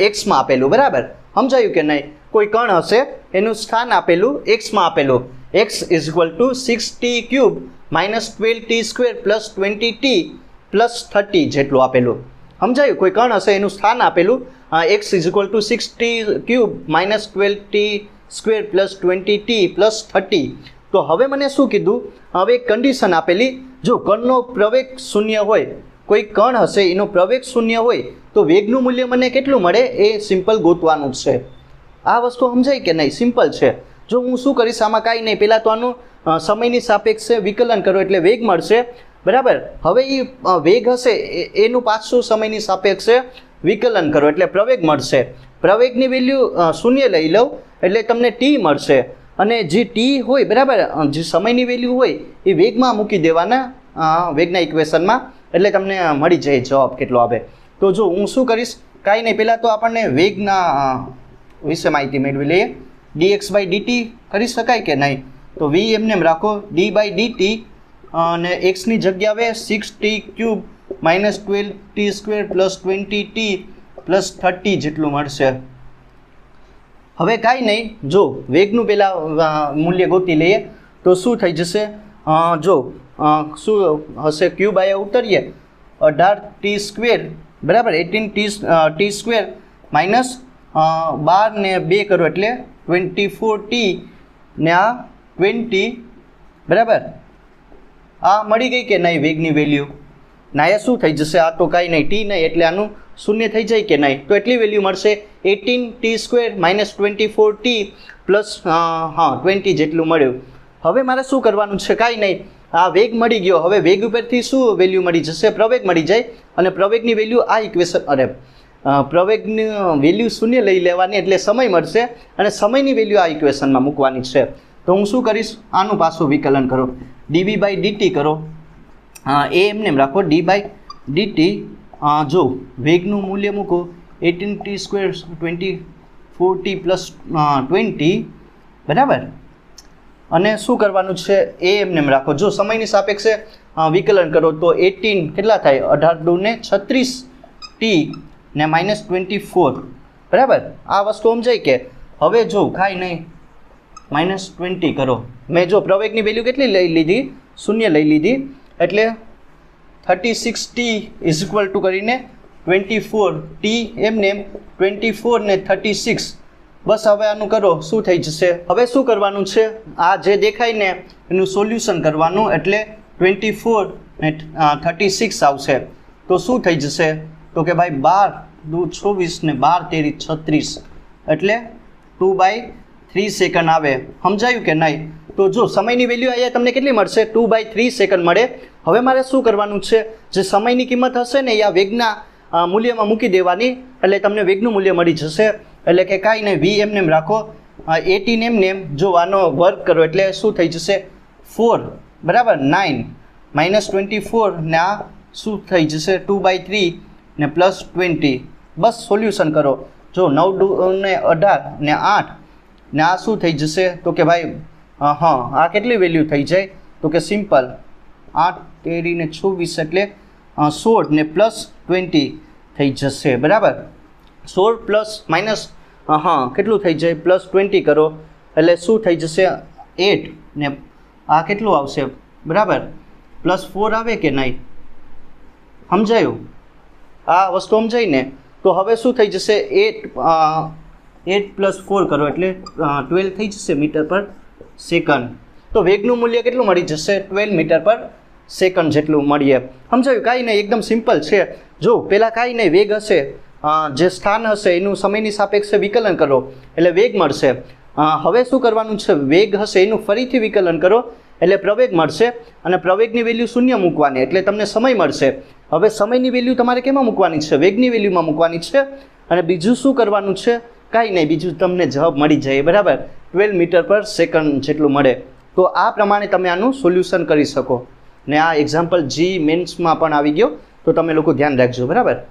એક્સમાં આપેલું બરાબર, સમજાયું કે નહીં? કોઈ કણ હશે એનું સ્થાન આપેલું એક્સમાં આપેલું, x is equal two 6t³ minus 12t² plus 20t plus 30 જેટલું આપેલું, સમજાયું? કોઈ કણ હશે એનું સ્થાન આપેલું x is equal two 6t³ minus 12t² plus 20t plus 30. તો હવે મને શું કીધું, હવે એક કન્ડિશન આપેલી, જો કણનો પ્રવેગ શૂન્ય હોય, કોઈ કણ હશે એનો પ્રવેગ શૂન્ય હોય તો વેગનું મૂલ્ય મને કેટલું મળે એ સિમ્પલ ગોતવાનું છે. આ વસ્તુ સમજાય કે નહીં? સિમ્પલ છે. જો હું શું કરીશ આમાં કાંઈ નહીં, પહેલાં તો આનું સમયની સાપેક્ષે વિકલન કરો એટલે વેગ મળશે બરાબર. હવે એ વેગ હશે એનું પાછું સમયની સાપેક્ષે વિકલન કરો એટલે પ્રવેગ મળશે. પ્રવેગની વેલ્યુ શૂન્ય લઈ લઉં એટલે તમને ટી મળશે અને જે ટી હોય બરાબર, જે સમયની વેલ્યુ હોય એ વેગમાં મૂકી દેવાના વેગના ઇક્વેશનમાં એટલે તમને મળી જાય જવાબ કેટલો આવે. તો જો હું શું કરીશ, કાંઈ નહીં, પહેલાં તો આપણને વેગના વિશે માહિતી મેળવી લઈએ. dx/dt કરી શકાય કે નહીં? તો v એમને એમ રાખો, d/dt અને એક્સની જગ્યા આવે 6t³ minus 12t² plus 20t plus 30 જેટલું મળશે. હવે કાંઈ નહીં, જો વેગનું પહેલાં મૂલ્ય ગોતી લઈએ તો શું થઈ જશે, જો શું હશે, ક્યુબ આયા ઉતરીએ 18t² બરાબર, 18t² માઇનસ 12 ને 2 કરો એટલે 24t ને આ 20 બરાબર. આ મળી ગઈ કે નહીં વેગની વેલ્યુ? ના એ શું થઈ જશે, આ તો કાંઈ નહીં, ટી નહીં એટલે આનું શૂન્ય થઈ જાય કે નહીં? તો એટલી વેલ્યુ મળશે 18t² માઇનસ 24t પ્લસ 20 જેટલું મળ્યું. હવે મારે શું કરવાનું છે, કાંઈ નહીં, આ વેગ મળી ગયો, હવે વેગ ઉપરથી શું વેલ્યુ મળી જશે, પ્રવેગ મળી જાય અને પ્રવેગની વેલ્યુ આ ઇક્વેશન પ્રવેગની વેલ્યુ શૂન્ય લઈ લેવાની એટલે સમય મળશે અને સમયની વેલ્યુ આ ઇક્વેશનમાં મૂકવાની છે. તો હું શું કરીશ, આનું પાછું વિકલન કરો, dv/dt કરો, એ એમને એમ રાખો, d/dt જો વેગનું મૂલ્ય મૂકો 18t² 24t પ્લસ 20 બરાબર, અને શું કરવાનું છે એ એમને એમ રાખો. જો સમયની સાપેક્ષે વિકલન કરો તો 18 કેટલા થાય, 18 ને 36t ને માઇનસ 24 બરાબર. આ વસ્તુ સમજાય કે? હવે જો કાંઈ નહીં, -20 કરો, મેં જો પ્રવેગની વેલ્યુ કેટલી લઈ લીધી, શૂન્ય લઈ લીધી એટલે 36t ઇઝ ઇક્વલ ટુ કરીને 24t એમને એમ 24 ને 36 બસ. હવે આનું કરો, શું થઈ જશે, હવે શું કરવાનું છે, આ જે દેખાય ને એનું સોલ્યુશન કરવાનું એટલે 24 ને 36 આવશે. તો શું થઈ જશે, તો કે ભાઈ 12×2 = 24 ને 12×3 = 36 એટલે 2/3 સેકન્ડ આવે. સમજાયું કે નહીં? તો જો સમયની વેલ્યુ અહીંયા તમને કેટલી મળશે, 2/3 સેકન્ડ મળે. હવે મારે શું કરવાનું છે, જે સમયની કિંમત હશે ને એ આ વેગના મૂલ્યમાં મૂકી દેવાની એટલે તમને વેગનું મૂલ્ય મળી જશે. એટલે કે કાંઈ નહીં, v એમને એમ રાખો, 18 એમને એમ, જો આનો વર્ગ કરો એટલે શું થઈ જશે 4 બરાબર, 9 -24 ને આ શું થઈ જશે 2/3 ને પ્લસ 20. બસ સોલ્યુશન કરો, જો 9 ને 18 ને 8 ને આ શું થઈ જશે, તો કે ભાઈ આ કેટલી વેલ્યુ થઈ જાય, તો કે સિમ્પલ 8 ને 24 એટલે 16 ને પ્લસ 20 થઈ જશે બરાબર. 16 પ્લસ માઇનસ કેટલું થઈ જાય, પ્લસ 20 કરો એટલે શું થઈ જશે 8 ને આ કેટલું આવશે બરાબર, +4 આવે કે નહીં? સમજાયું? આ વસ્તુ સમજાય ને? તો હવે શું થઈ જશે 8 + 4 કરો એટલે 12 થઈ જશે મીટર પર સેકન્ડ. તો વેગનું મૂલ્ય કેટલું મળી જશે, 12 મીટર પર સેકન્ડ જેટલું મળીએ. સમજાયું? કાંઈ નહીં, એકદમ સિમ્પલ છે. જો પહેલાં કાંઈ નહીં, વેગ હશે જે સ્થાન હશે એનું સમયની સાપેક્ષે વિકલન કરો એટલે વેગ મળશે. હવે શું કરવાનું છે, વેગ હશે એનું ફરીથી વિકલન કરો એટલે પ્રવેગ મળશે અને પ્રવેગની વેલ્યુ 0 મૂકવાની એટલે તમને સમય મળશે. હવે સમયની વેલ્યુ તમારે કેમાં મૂકવાની છે, વેગની વેલ્યુમાં મૂકવાની છે. અને બીજું શું કરવાનું છે, કાંઈ નહીં, બીજું તમને જવાબ મળી જાય, બરાબર, 12 મીટર પર સેકન્ડ જેટલું મળે. તો આ પ્રમાણે તમે આનું સોલ્યુશન કરી શકો. ને આ એક્ઝામ્પલ જી મેન્સમાં પણ આવી ગયો, તો તમે લોકો ધ્યાન રાખજો, બરાબર.